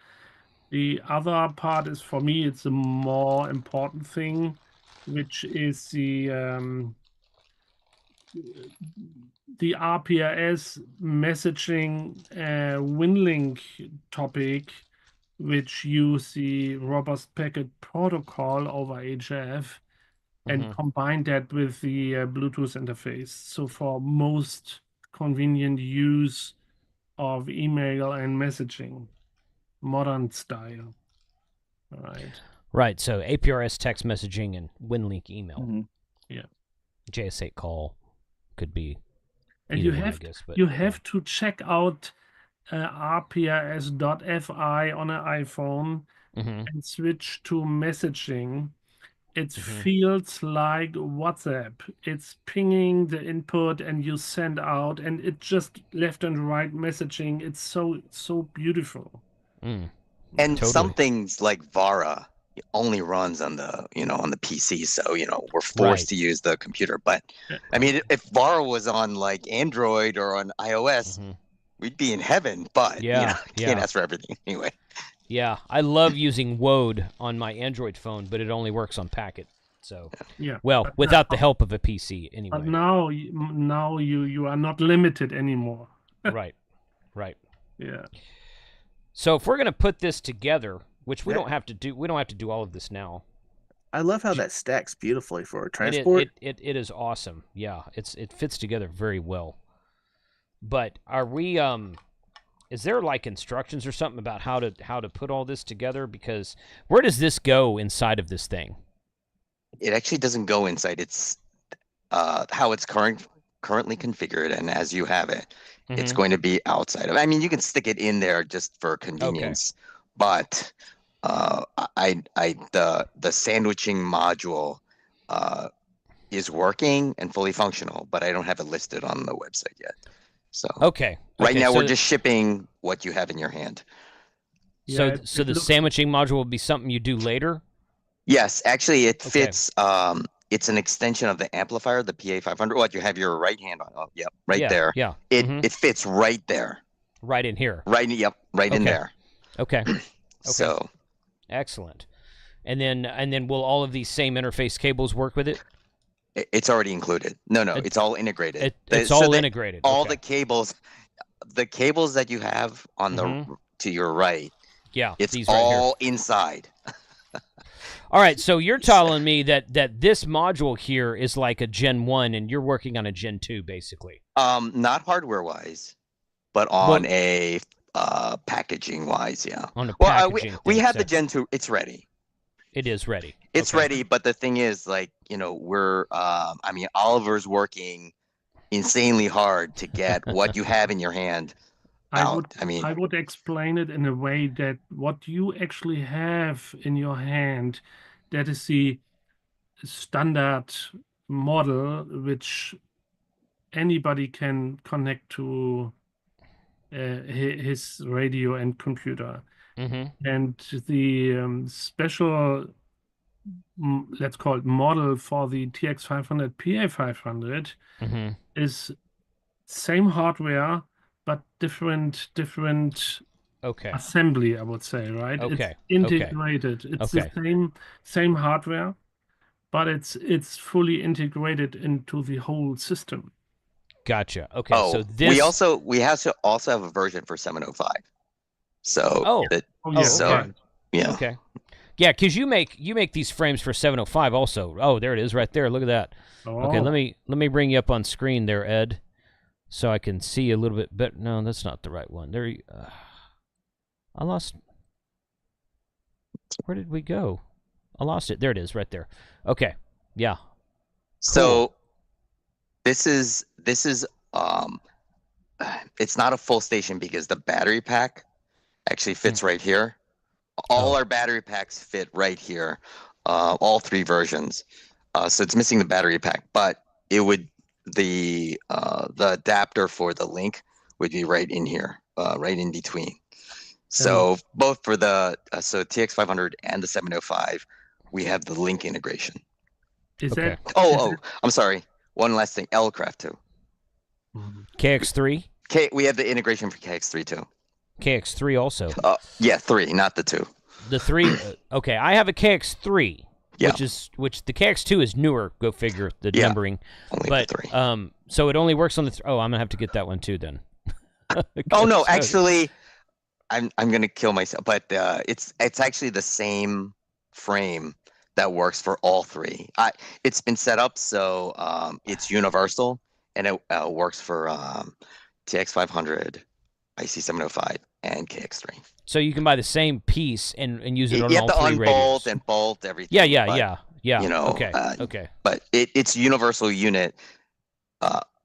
The other part is, for me, it's a more important thing, which is the RPRS messaging WinLink topic, which use the robust packet protocol over HF and combine that with the Bluetooth interface. So for most convenient use of email and messaging, modern style. All right. Right. So APRS text messaging and WinLink email. Yeah. JS8 call could be. And either you one, I have guess, but, you have to check out RPRS.fi on an iPhone and switch to messaging. It feels like WhatsApp. It's pinging the input and you send out, and it just left and right messaging. It's so beautiful. And Totally. some things like VARA only runs on the on the PC, so we're forced to use the computer. But I mean, if VARA was on like Android or on iOS, we'd be in heaven. But can't ask for everything anyway. Yeah, I love using Wode on my Android phone, but it only works on Packet. So, well, without the help of a PC, anyway. But now you are not limited anymore. Right. Yeah. So if we're gonna put this together, which we don't have to do all of this now. I love how that stacks beautifully for transport. It is awesome. Yeah, it fits together very well. But are we is there like instructions or something about how to put all this together? Because where does this go inside of this thing? It actually doesn't go inside. It's how it's currently configured, and as you have it, it's going to be outside of. I mean, you can stick it in there just for convenience, but the sandwiching module is working and fully functional, but I don't have it listed on the website yet. So right now we're just shipping what you have in your hand. So the sandwiching module will be something you do later? Yes, actually it fits. It's an extension of the amplifier, the PA500. What, you have your right hand on? Oh, yep, there. Yeah. It fits right there. Right in here. Right in there. Okay. So excellent. And then will all of these same interface cables work with it? It's already included. No, it's all integrated. It's all integrated. All the cables that you have on the to your right. Yeah, it's these all right here. inside. All right, so you're telling me that this module here is like a Gen 1 and you're working on a Gen 2 basically. Not hardware wise, but on a packaging wise, yeah. On a packaging. We have the Gen 2, it's ready. It is ready. It's ready, but the thing is, like, we're Oliver's working insanely hard to get what you have in your hand out. I would explain it in a way that what you actually have in your hand, that is the standard model which anybody can connect to his radio and computer. And the special, let's call it, model for the TX-500 PA500 is same hardware, but different Okay. assembly, I would say, right? Okay. It's integrated. It's the same hardware, but it's fully integrated into the whole system. Gotcha. Okay. Oh, So this we also have a version for 705. So okay. yeah. Okay. Yeah, because you make these frames for 705 also. Oh, there it is right there. Look at that. Okay, let me bring you up on screen there, Ed, so I can see a little bit better. No, that's not the right one. There, I lost. Where did we go? I lost it. There it is, right there. Okay, yeah. So this is it's not a full station because the battery pack actually fits right here. All our battery packs fit right here, all 3 versions. So it's missing the battery pack, but it would the adapter for the link would be right in here, right in between. So both for the TX-500 and the 705, we have the link integration. I'm sorry. One last thing, L-Craft too. KX3. We have the integration for KX3 too. KX3 also. Yeah, 3, not the 2. The 3. Okay, I have a KX3, yeah. which the KX2 is newer. Go figure the numbering. Only but the 3. So it only works on the. I'm gonna have to get that one too then. Oh no, actually, I'm gonna kill myself. But it's actually the same frame that works for all 3. It's been set up so it's universal and it works for TX-500, IC705, and KX3. So you can buy the same piece and use it on all 3 radios. You have to unbolt and bolt everything. Yeah. You know, okay. But it's universal unit.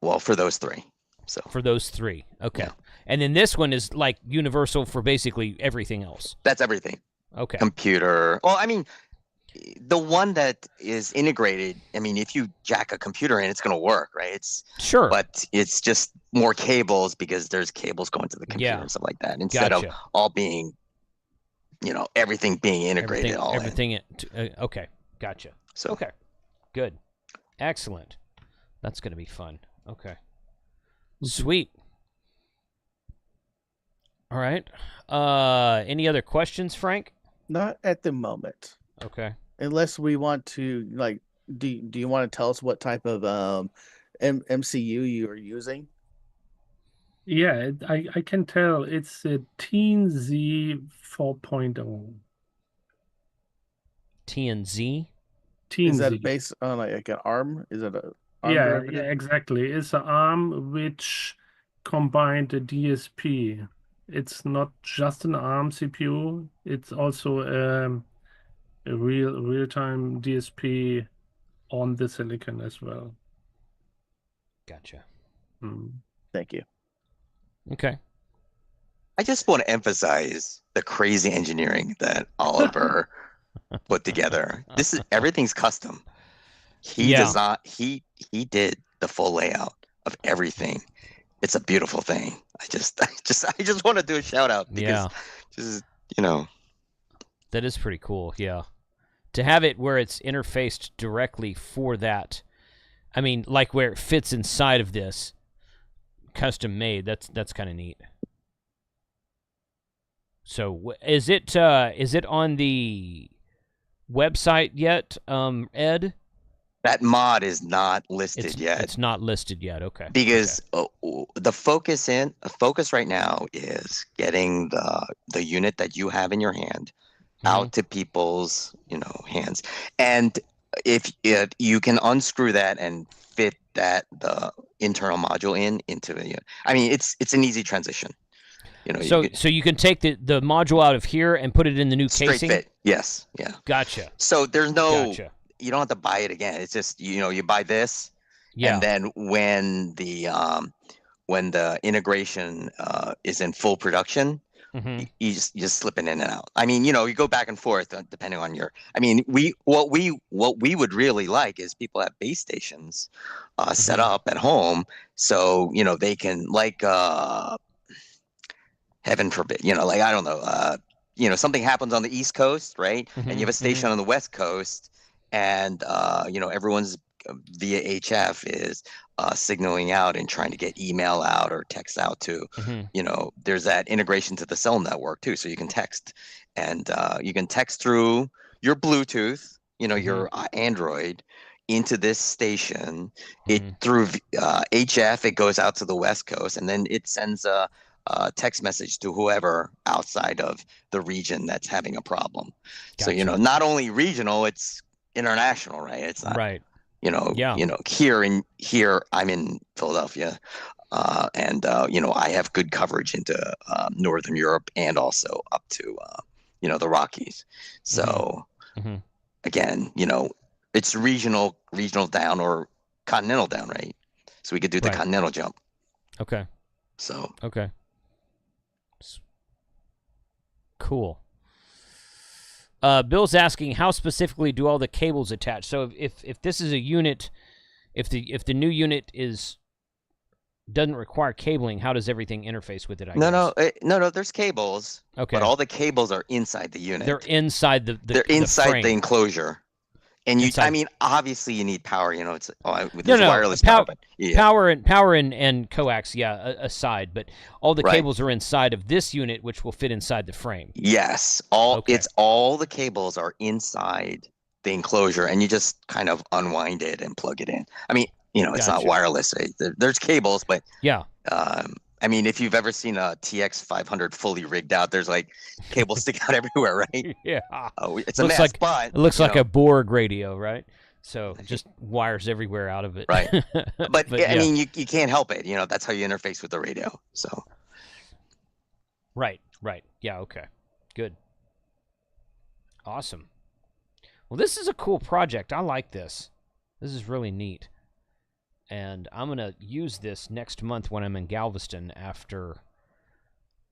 Well, for those 3. So for those 3, okay. Yeah. And then this one is like universal for basically everything else. That's everything. Okay. Computer. Well, I mean, the one that is integrated. I mean, if you jack a computer in, it's going to work, right? It's sure, but it's just more cables because there's cables going to the computer and stuff like that. Instead of all being, everything being integrated. Okay, gotcha. So okay, good, excellent. That's going to be fun. Okay, sweet. All right. Any other questions, Frank? Not at the moment. Okay. Unless we want to, do you want to tell us what type of MCU you are using? Yeah, I can tell it's a TNZ 4.0. TNZ? Is that based on like an ARM? Is it a ARM derivative? Yeah, exactly. It's an ARM which combined a DSP. It's not just an ARM CPU. It's also a real-time DSP on the silicon as well. Gotcha. Thank you. Okay. I just want to emphasize the crazy engineering that Oliver put together. Everything's custom. He does not. He did the full layout of everything. It's a beautiful thing. I just want to do a shout out because that is pretty cool. Yeah. To have it where it's interfaced directly for that, I mean, like where it fits inside of this, custom made. That's kind of neat. So is it on the website yet, Ed? That mod is not listed yet. It's not listed yet. Okay. Because the focus right now is getting the unit that you have in your hand out to people's hands, and if you can unscrew that and fit the internal module into it. I mean, it's an easy transition. So you can take the module out of here and put it in the new casing. Straight fit. Yes. Yeah. Gotcha. So there's no. Gotcha. You don't have to buy it again. It's just you buy this, and then when the integration is in full production, you just slip it in and out. I mean, you go back and forth depending on your. I mean, what we would really like is people at base stations set up at home, so they can heaven forbid, I don't know, something happens on the East Coast, right? And you have a station on the West Coast. And everyone's via HF is signaling out and trying to get email out or text out to, there's that integration to the cell network too. So you can text, and you can text through your Bluetooth, your Android into this station. It through HF, it goes out to the West Coast, and then it sends a text message to whoever outside of the region that's having a problem. Gotcha. So, not only regional, it's international, right? It's not, right. Here I'm in Philadelphia, and I have good coverage into Northern Europe and also up to the Rockies. So again, it's regional down or continental down, right? So we could do the continental jump. Okay. So okay. Cool. Bill's asking, how specifically do all the cables attach? So if this is a unit, if the new unit doesn't require cabling, how does everything interface with it? No. There's cables. Okay. But all the cables are inside the unit. They're inside the They're inside frame. the enclosure. And obviously you need power. It's wireless power. But power and coax, aside. But all the cables are inside of this unit, which will fit inside the frame. Yes, all the cables are inside the enclosure, and you just kind of unwind it and plug it in. It's not wireless. Right? There's cables, but if you've ever seen a TX-500 fully rigged out, there's like cables stick out everywhere, right? Yeah. It's a mess, but it looks like a Borg radio, right? So just wires everywhere out of it. Right. But you can't help it. That's how you interface with the radio. So. Right. Yeah. Okay. Good. Awesome. Well, this is a cool project. I like this. This is really neat. And I'm going to use this next month when I'm in Galveston after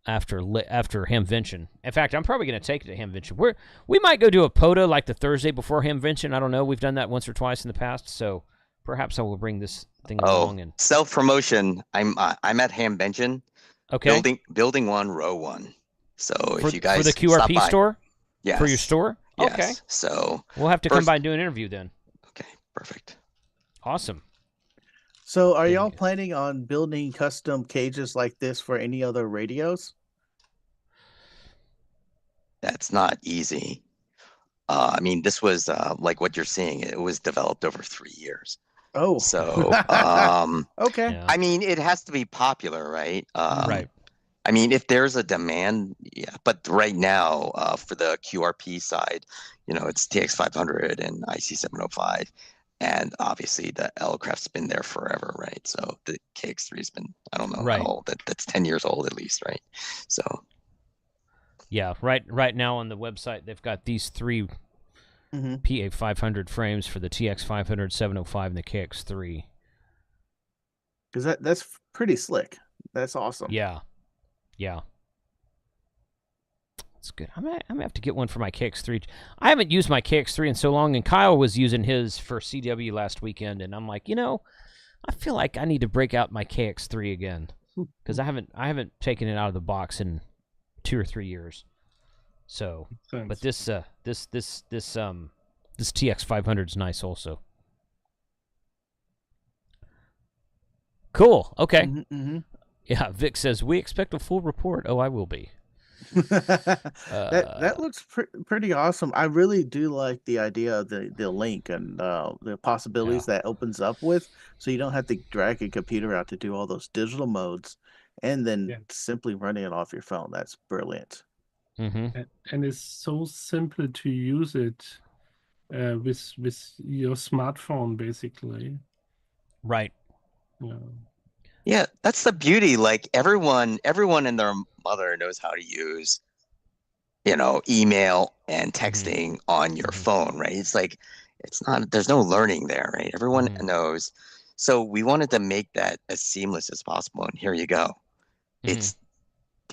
Hamvention. In fact, I'm probably going to take it to Hamvention. We might go do a POTA like the Thursday before Hamvention. I don't know. We've done that once or twice in the past, so perhaps I will bring this thing along. And self-promotion. I'm at Hamvention. Okay. Building 1, row 1. So if you guys for the QRP store? Yes. For your store? Yes. Okay. So we'll have to come by and do an interview then. Okay, perfect. Awesome. So are y'all planning on building custom cages like this for any other radios? That's not easy. This was like what you're seeing. It was developed over 3 years. Oh. So okay. Yeah. It has to be popular, right? Right. If there's a demand, yeah. But right now, for the QRP side, it's TX-500 and IC705. And obviously the L-Craft's been there forever, right? So the KX3's been, I don't know how old, that's 10 years old at least, right? So. Yeah, right now on the website, they've got these 3 PA500 frames for the TX-500, 705, and the KX3. Because that's pretty slick. That's awesome. Yeah. That's good. I'm gonna have to get one for my KX3. I haven't used my KX3 in so long, and Kyle was using his for CW last weekend, and I'm like, I feel like I need to break out my KX3 again because I haven't taken it out of the box in 2 or 3 years. So, but this TX500 is nice also. Cool. Okay. Yeah, Vic says we expect a full report. Oh, I will be. That looks pretty awesome. I really do like the idea of the link and the possibilities that opens up with, so you don't have to drag a computer out to do all those digital modes and then simply running it off your phone. That's brilliant. And it's so simple to use it with your smartphone, basically. Right. Yeah, that's the beauty. Like everyone and their mother knows how to use, email and texting on your phone, right? It's like, there's no learning there, right? Everyone knows. So we wanted to make that as seamless as possible. And here you go. It's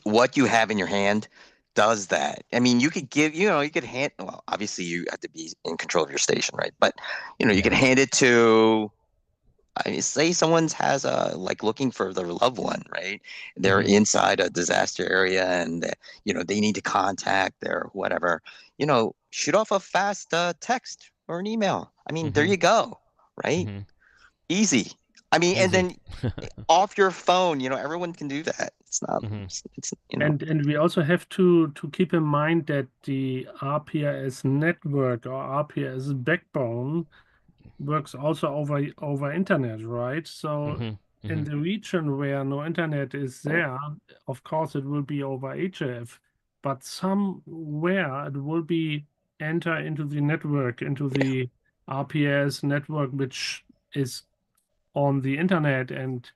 what you have in your hand does that. You could give, you could hand, well, obviously you have to be in control of your station, right? But, you could hand it to, say someone's has looking for their loved one, right? They're inside a disaster area and, they need to contact their whatever, shoot off a fast text or an email. There you go, right? Mhm. Easy. I mean, and Easy. then off your phone, you know, everyone can do that. It's not, Mhm. it's you know, And we also have to keep in mind that the RPS network or RPS backbone works also over internet, right? So Mhm. in Mhm. the region where no internet is there, of course it will be over HF, but somewhere it will be enter into the network, into the RPS network, which is on the internet, and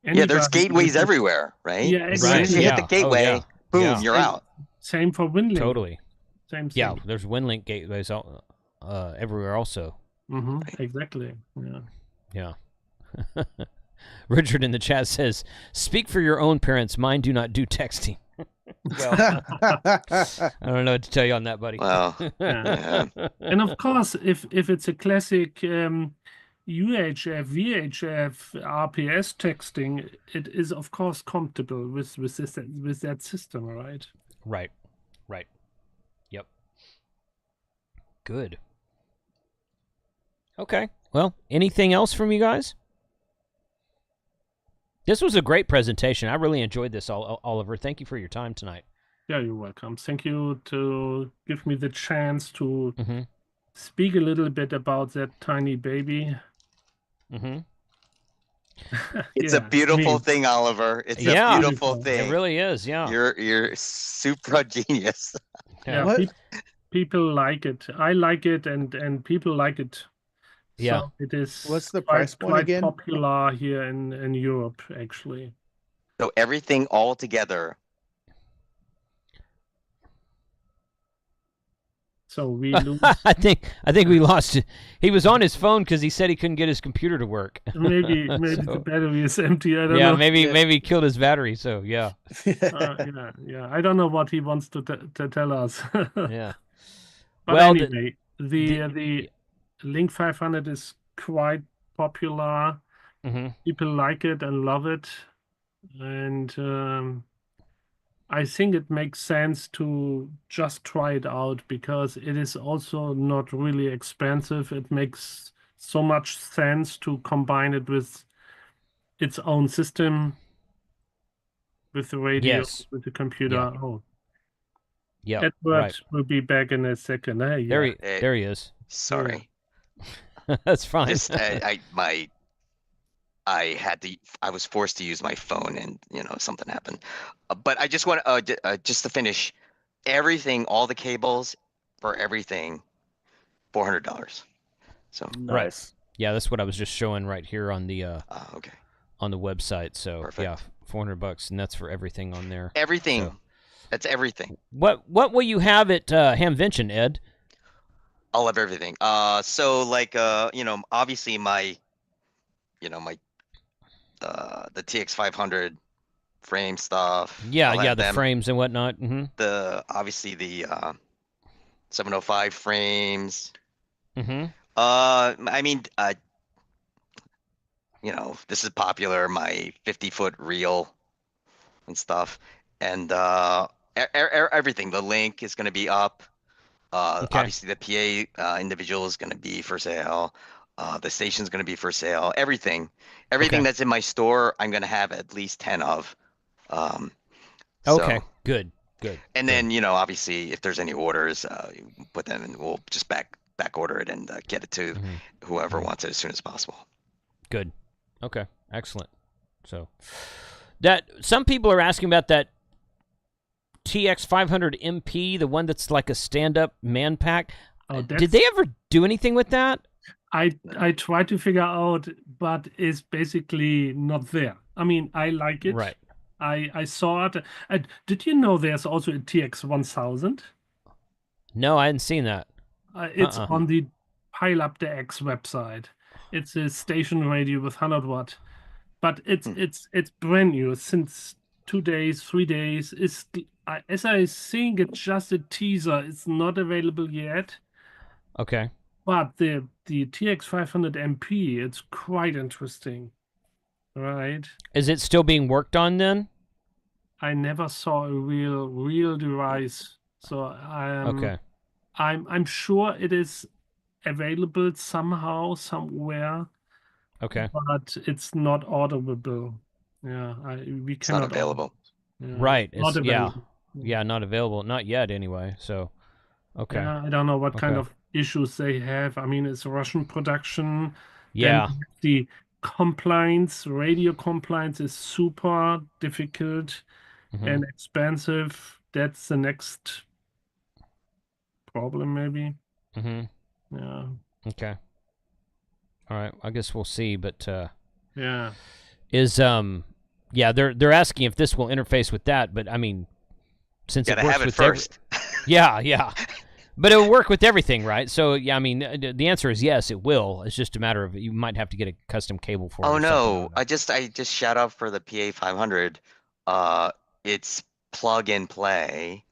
yeah, there's anybody with gateways everywhere, right? yeah, As soon as Right. you exactly. hit the Yeah. Oh gateway, yeah. boom, Yeah. you're out. Same for WinLink. Totally. Same Yeah. thing. There's WinLink gateways everywhere also. Exactly. Yeah. Yeah. Richard in the chat says, "Speak for your own parents. Mine do not do texting." Well, I don't know what to tell you on that, buddy. Well, Yeah. yeah. And of course, if it's a classic UHF, VHF, RPS texting, it is of course compatible with that system, right? Right. Right. Yep. Good. Okay. Well, anything else from you guys? This was a great presentation. I really enjoyed this, Oliver. Thank you for your time tonight. Yeah, you're welcome. Thank you to give me the chance to Mm-hmm. speak a little bit about that tiny baby. Mm-hmm. It's a Yeah, I beautiful mean, thing, Oliver. It's Yeah. a beautiful beautiful. It thing. really is. Yeah. You're super genius. Yeah, What? people like it. I like it, and people like it. Yeah. So it is What's the price point quite again? popular here in Europe, actually. So everything all together. So we lose. I think we lost it. He was on his phone because he said he couldn't get his computer to work. Maybe So- the battery is empty. I don't yeah, know. maybe Yeah. maybe he killed his battery. So yeah, Yeah. I don't know what he wants to tell us. yeah. But Well, anyway, the LiNK500 is quite popular. Mm-hmm. People like it and love it, and I think it makes sense to just try it out because it is also not really expensive. It makes so much sense to combine it with its own system, with the radio, Yes. with the computer. Yeah. Oh, Yeah. Edward Right. will be back in a second. Hey, There yeah. there he is. Sorry. That's fine. Just I was forced to use my phone, and you know something happened. But I just want just to finish, everything, all the cables for everything, $400. So Nice. Yeah, that's what I was just showing right here on the okay, on the website. So Perfect. yeah, $400, and that's for everything on there. everything. So- That's everything. What will you have at Hamvention, Ed? I'll have everything. So like you know, obviously my, you know, my the TX-500 frame stuff. Yeah, I'll yeah, have the them. frames and whatnot. Mm-hmm. Obviously the 705 frames. Mm-hmm. I mean, you know, this is popular, my 50-foot reel and stuff, and everything. The link is going to be up. Okay. Obviously the PA individual is going to be for sale. The station's going to be for sale. Everything Okay. that's in my store, I'm going to have at least 10 of. Okay. So, Good. and then, you know, obviously if there's any orders, put them in, we'll just back order it and get it to Mhm. whoever Mhm. wants it as soon as possible. Good. Okay. Excellent. So that some people are asking about that TX-500 MP, the one that's like a stand-up man pack. Oh, Did they ever do anything with that? I try to figure out, but it's basically not there. I mean, I like it. Right. I saw it. Did you know there's also a TX-1000? No, I hadn't seen that. It's on the Pile Up the X website. It's a station radio with 100 watt, but it's brand new since 2 days, 3 days. It's as I think it's just a teaser. It's not available yet. Okay. But the TX-500 MP, it's quite interesting, right? Is it still being worked on then? I never saw a real device, so Okay. I'm sure it is available somehow, somewhere, Okay. but it's not audible. Yeah, we It's not cannot order. available. Yeah, Right. not available. Yeah, not available. Not yet, anyway. So, okay. Yeah, I don't know what kind Okay. of issues they have. I mean, it's Russian production. Yeah. Then the compliance, radio compliance is super difficult and expensive. That's the next problem, maybe. Yeah. Okay. All right. I guess we'll see, but Yeah. yeah, they're asking if this will interface with that, but I mean, since it Gotta works have it with first. yeah. But it will work with everything, right? So, yeah, I mean, the answer is yes, it will. It's just a matter of you might have to get a custom cable for it. Oh or no, something. I just shout out for the PA500. It's plug and play.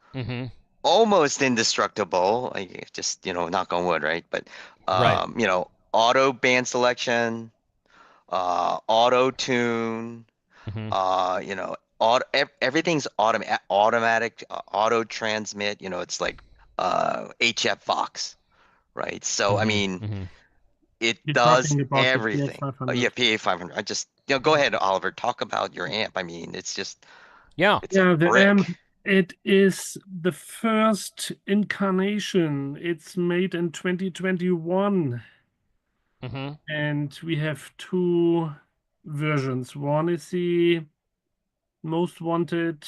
Almost indestructible. Like just, knock on wood, right? But Right. auto band selection, auto tune, everything's automatic, auto transmit, it's like HF Fox, right? So I mean, it You're does talking about the everything. PA500. Yeah, PA500. I just, go ahead, Oliver, talk about your amp. I mean, it's just, Yeah. it's a the brick. amp, it is the first incarnation. It's made in 2021. And we have two versions. One is the most wanted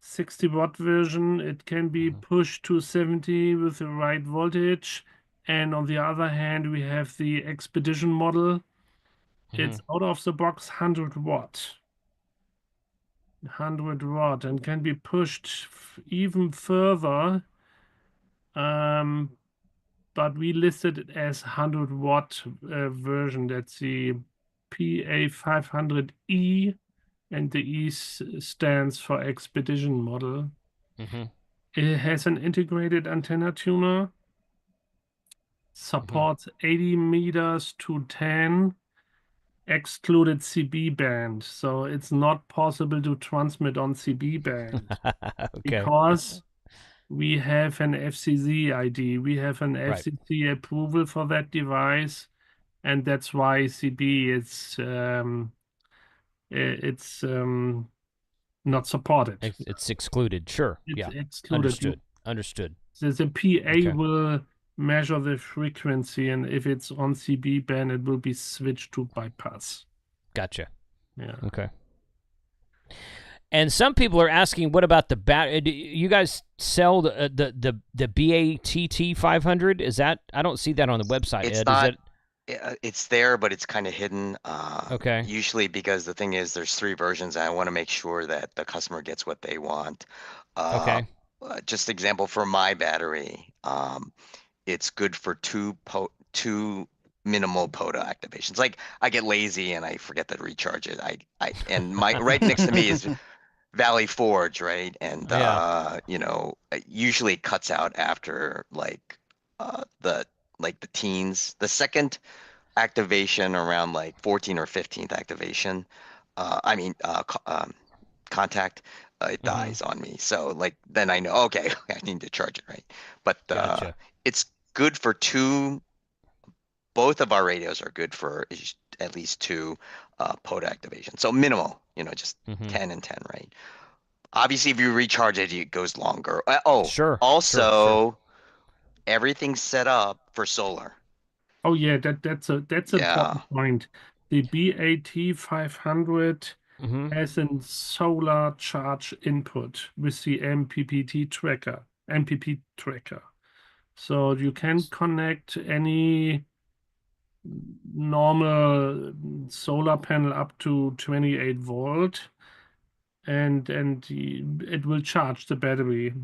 60-watt version. It can be pushed to 70 with the right voltage. And on the other hand, we have the Expedition model. It's out of the box 100 watt. 100 watt and can be pushed even further. But we listed it as 100 watt version. That's the PA500E, and the E stands for Expedition model. It has an integrated antenna tuner, supports 80 meters to 10, excluded CB band. So it's not possible to transmit on CB band because we have an FCC ID. We have an FCC approval for that device, and that's why CB it's not supported. It's excluded. Sure. It's Yeah. excluded. Understood. The PA will measure the frequency, and if it's on CB band, it will be switched to bypass. Gotcha. Yeah. Okay. And some people are asking, what about the battery? Do you guys sell the BATT 500? Is that? I don't see that on the website. It's Ed. not. It's there, but it's kind of hidden. Okay. Usually, because the thing is, there's 3 versions, and I want to make sure that the customer gets what they want. Okay. Just example for my battery, it's good for two minimal POTA activations. Like I get lazy and I forget to recharge it. And my right next to me is Valley Forge, right? And usually it cuts out after the teens. The second activation around like 14 or 15th activation, contact, it dies on me. So then I know, okay, I need to charge it, right? But Gotcha. It's good for both of our radios are good for at least 2 POTA activations. So minimal, just 10 and 10, right? Obviously, if you recharge it, it goes longer. Sure. Also, everything's set up for solar. Oh yeah, that's a important point. The BAT500 has a solar charge input with the MPP tracker. So you can connect any normal solar panel up to 28 volt, and it will charge the battery.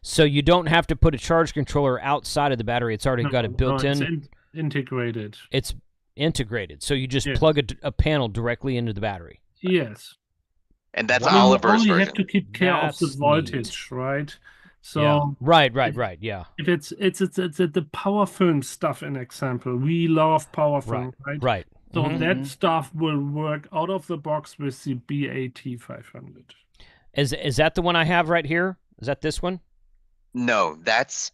So you don't have to put a charge controller outside of the battery. It's already got it built in. It's integrated. It's integrated. So you just plug a panel directly into the battery. Yes. And that's Oliver's version. You have to keep care of the voltage, right? So yeah. Right. Yeah. If it's the power film stuff, an example. We love power film, right? Right. So that stuff will work out of the box with the BAT500. Is that the one I have right here? Is that this one? No, that's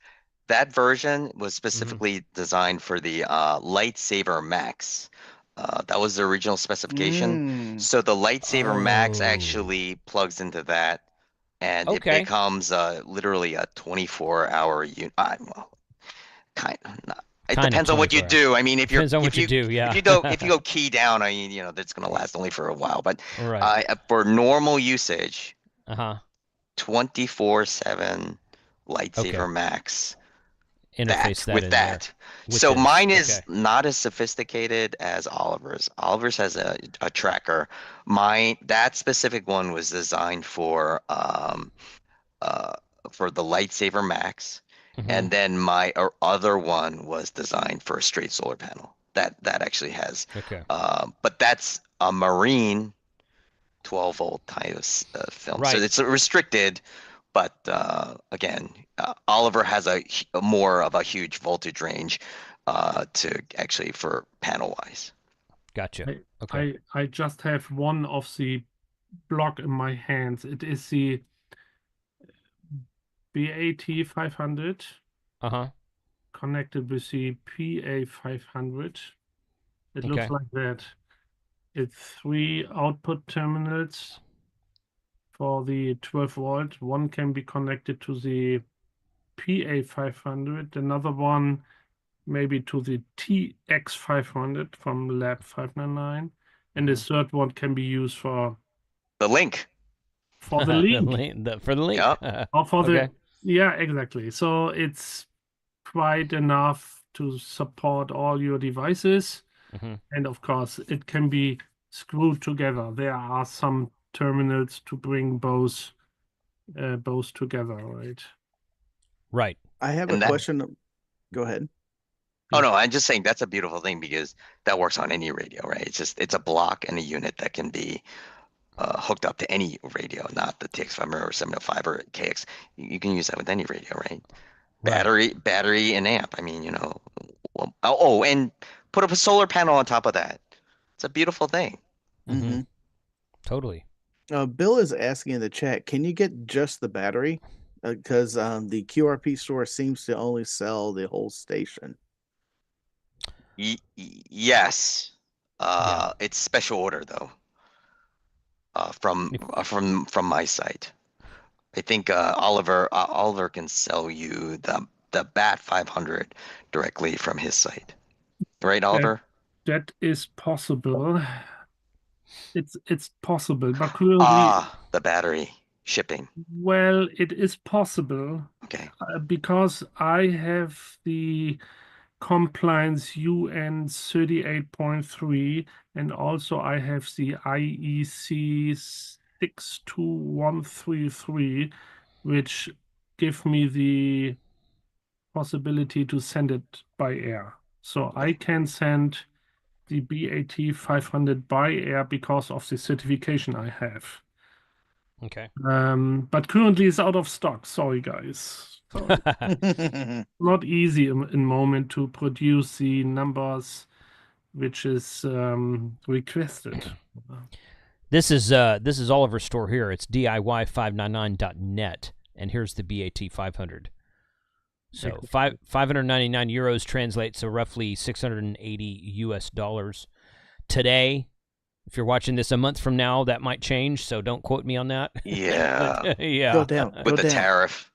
that version was specifically designed for the Lightsaber Max. That was the original specification. So the Lightsaber Max actually plugs into that, and it becomes literally a 24-hour unit. Well, kind of not. It depends on what you do. I mean, if you go key down, I mean, that's going to last only for a while. But for normal usage, 24/7 Lightsaber Max. Interface that with that. So mine is not as sophisticated as Oliver's. Oliver's has a tracker. That specific one was designed for the Lightsaber Max, and then my other one was designed for a straight solar panel. That actually has. But that's a Marine 12-volt type of film, so it's restricted. But again, Oliver has a more of a huge voltage range for panel wise. Gotcha. I just have one of the block in my hands. It is the BAT500 connected with the PA500. It looks like that. It's 3 output terminals for the 12 volt. One can be connected to the PA500, another one maybe to the TX-500 from Lab599, and the third one can be used for the link. For the link. For the link. Yep. Or for exactly. So it's quite enough to support all your devices. And of course, it can be screwed together. There are some terminals to bring both together, right? Right. I have a question. Go ahead. Oh no, I'm just saying that's a beautiful thing because that works on any radio, right? It's a block and a unit that can be hooked up to any radio, not the TX-500 or 705 or KX. You can use that with any radio, right? Battery and amp. I mean, and put up a solar panel on top of that. It's a beautiful thing. Totally. Bill is asking in the chat, can you get just the battery? Because the QRP store seems to only sell the whole station. Yes. It's special order though. From my site. I think Oliver can sell you the BAT500 directly from his site. Right, Oliver? That is possible. It's possible, but currently the battery shipping. Well, it is possible. Okay. Because I have the compliance UN 38.3 and also I have the IEC 62133, which give me the possibility to send it by air. So I can send the BAT500 by air because of the certification I have. Okay. But currently it's out of stock. Sorry, guys. Sorry. Not easy in moment to produce the numbers which is requested. This is Oliver's store here. It's DIY599.net, and here's the BAT500. So 599 euros translates to roughly $680 today. If you're watching this a month from now, that might change, so don't quote me on that. Yeah. Yeah. Go down. With the tariff.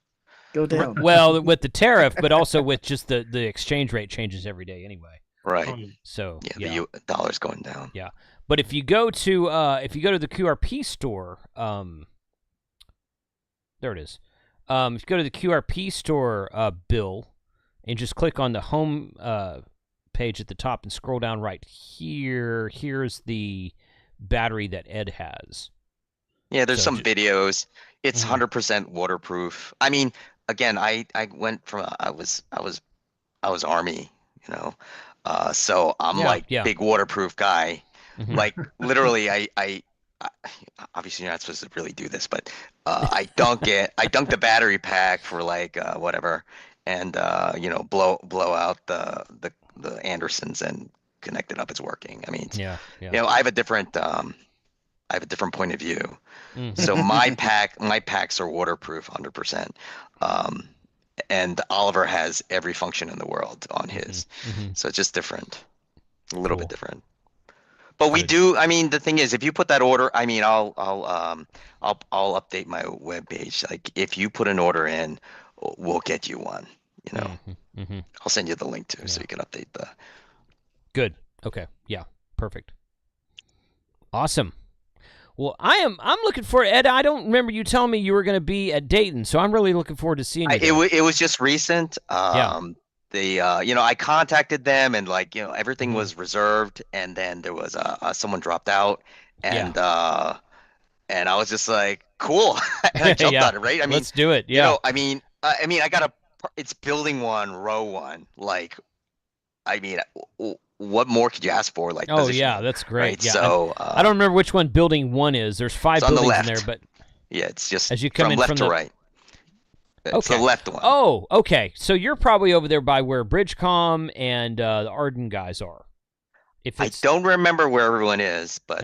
Go down. Well, with the tariff, but also with just the exchange rate changes every day anyway. Right. So the dollar's going down. Yeah. But if you go to the QRP store, there it is. If you go to the QRP store, Bill, and just click on the home page at the top and scroll down right here. Here's the battery that Ed has. Yeah, there's some videos. It's 100% waterproof. I mean, again, I went from I was Army, so I'm big waterproof guy. Like literally, I obviously you're not supposed to really do this, but I dunk the battery pack for like whatever, and blow out the Andersons and connect it up. It's working. I mean, I have a different point of view. So my packs are waterproof 100%. and Oliver has every function in the world on his. So it's just different, a little bit different. But we do. I mean, the thing is, if you put that order, I mean, I'll update my webpage. Like, if you put an order in, we'll get you one. You know, I'll send you the link too, so you can update the. Good. Okay. Yeah. Perfect. Awesome. Well, I'm looking forward. Ed, I don't remember you telling me you were going to be at Dayton, so I'm really looking forward to seeing you. It was just recent. I contacted them, and everything was reserved, and then there was someone dropped out, and I was just like, cool. And I jumped on it, right? I mean, let's do it. Yeah. I mean, it's building 1, row 1. What more could you ask for? That's great. Right? Yeah. So I don't remember which one building 1 is. There's 5 buildings in there, but it's just as you come from in left from to the right. It's the left one. Oh, okay. So you're probably over there by where Bridgecom and the Arden guys are. I don't remember where everyone is, but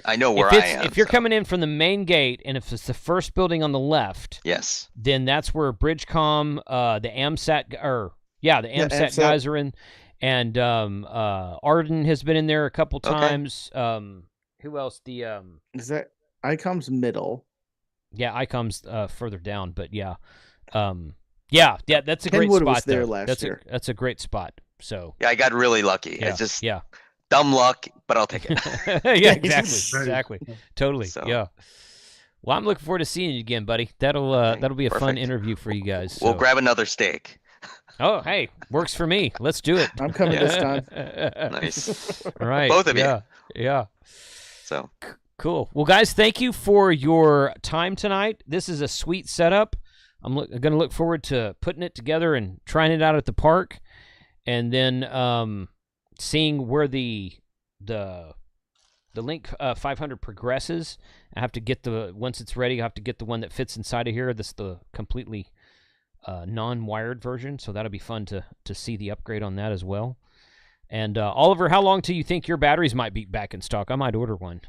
I know where I am. If you're coming in from the main gate, and if it's the first building on the left, yes, then that's where Bridgecom, the AMSAT guys are in, and Arden has been in there a couple times. Who else? Is that ICOM's middle? Yeah, ICOM's further down, but yeah, that's a great Kenwood spot was there last year. That's a great spot. So I got really lucky. Yeah, it's just dumb luck, but I'll take it. Yeah, exactly, totally. So. Yeah. Well, I'm looking forward to seeing you again, buddy. That'll be a fun interview for you guys. So. We'll grab another steak. Oh, hey, works for me. Let's do it. I'm coming this time. Nice. All right. Both of you. Yeah. So. Cool. Well, guys, thank you for your time tonight. This is a sweet setup. I'm going to look forward to putting it together and trying it out at the park, and then seeing where the LiNK500 progresses. I have to get once it's ready, I have to get the one that fits inside of here. This is the completely non-wired version, so that'll be fun to see the upgrade on that as well. And Oliver, how long do you think your batteries might be back in stock? I might order one.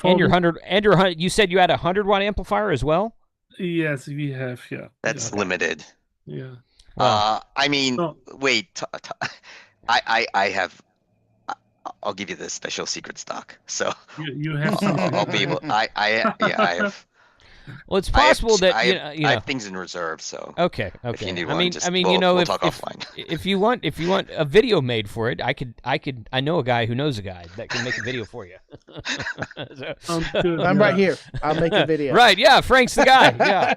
And your 100, you said you had a 100-watt amplifier as well? Yes, we have. Yeah, that's limited. Yeah. I mean, wait. I have. I'll give you the special secret stock. So you have. I'll be able. I have. Well, it's possible I have things in reserve. So okay. If you need I one, mean, we'll talk offline. if you want a video made for it, I know a guy who knows a guy that can make a video for you. I'm right here. I'll make a video. Right? Yeah, Frank's the guy. Yeah.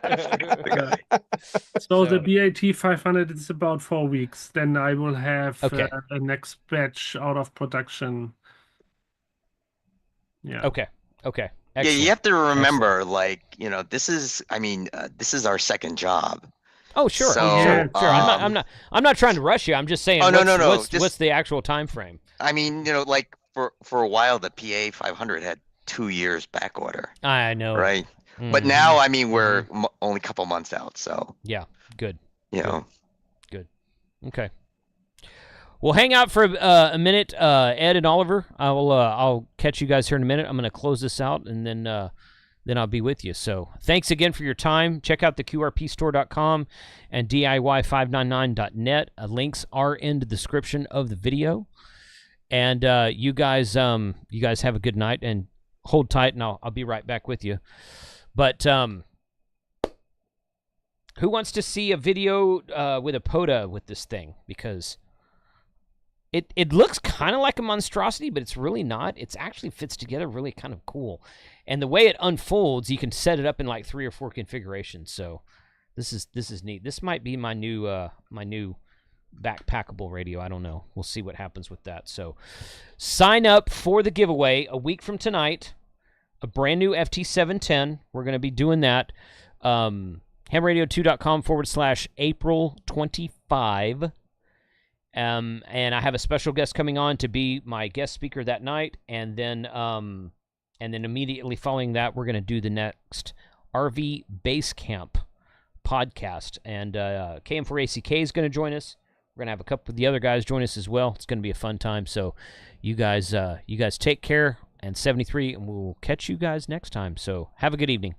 So the BAT500 is about 4 weeks. Then I will have a next batch out of production. Yeah. Okay. Excellent. Yeah, you have to remember, this is our second job. Oh, sure. So, sure. I'm not trying to rush you. I'm just saying. No. What's the actual time frame? I mean, for a while, the PA500 had 2 years back order. I know. Right. Mm-hmm. But now, I mean, we're only a couple months out. So. Yeah. Good. Good. Okay. We'll hang out for a minute, Ed and Oliver. I'll catch you guys here in a minute. I'm going to close this out, and then I'll be with you. So thanks again for your time. Check out the QRPstore.com and DIY599.net. Links are in the description of the video. And you guys have a good night, and hold tight, and I'll be right back with you. But who wants to see a video with a POTA with this thing? Because it looks kind of like a monstrosity, but it's really not. It actually fits together really kind of cool. And the way it unfolds, you can set it up in like 3 or 4 configurations. So this is neat. This might be my new backpackable radio. I don't know. We'll see what happens with that. So sign up for the giveaway a week from tonight. A brand new FT710. We're going to be doing that. hamradio2.com/April 25. And I have a special guest coming on to be my guest speaker that night, and then immediately following that, we're going to do the next RV Base Camp podcast, and KM4ACK is going to join us. We're going to have a couple of the other guys join us as well. It's going to be a fun time. So you guys take care, and 73, and we'll catch you guys next time. So have a good evening.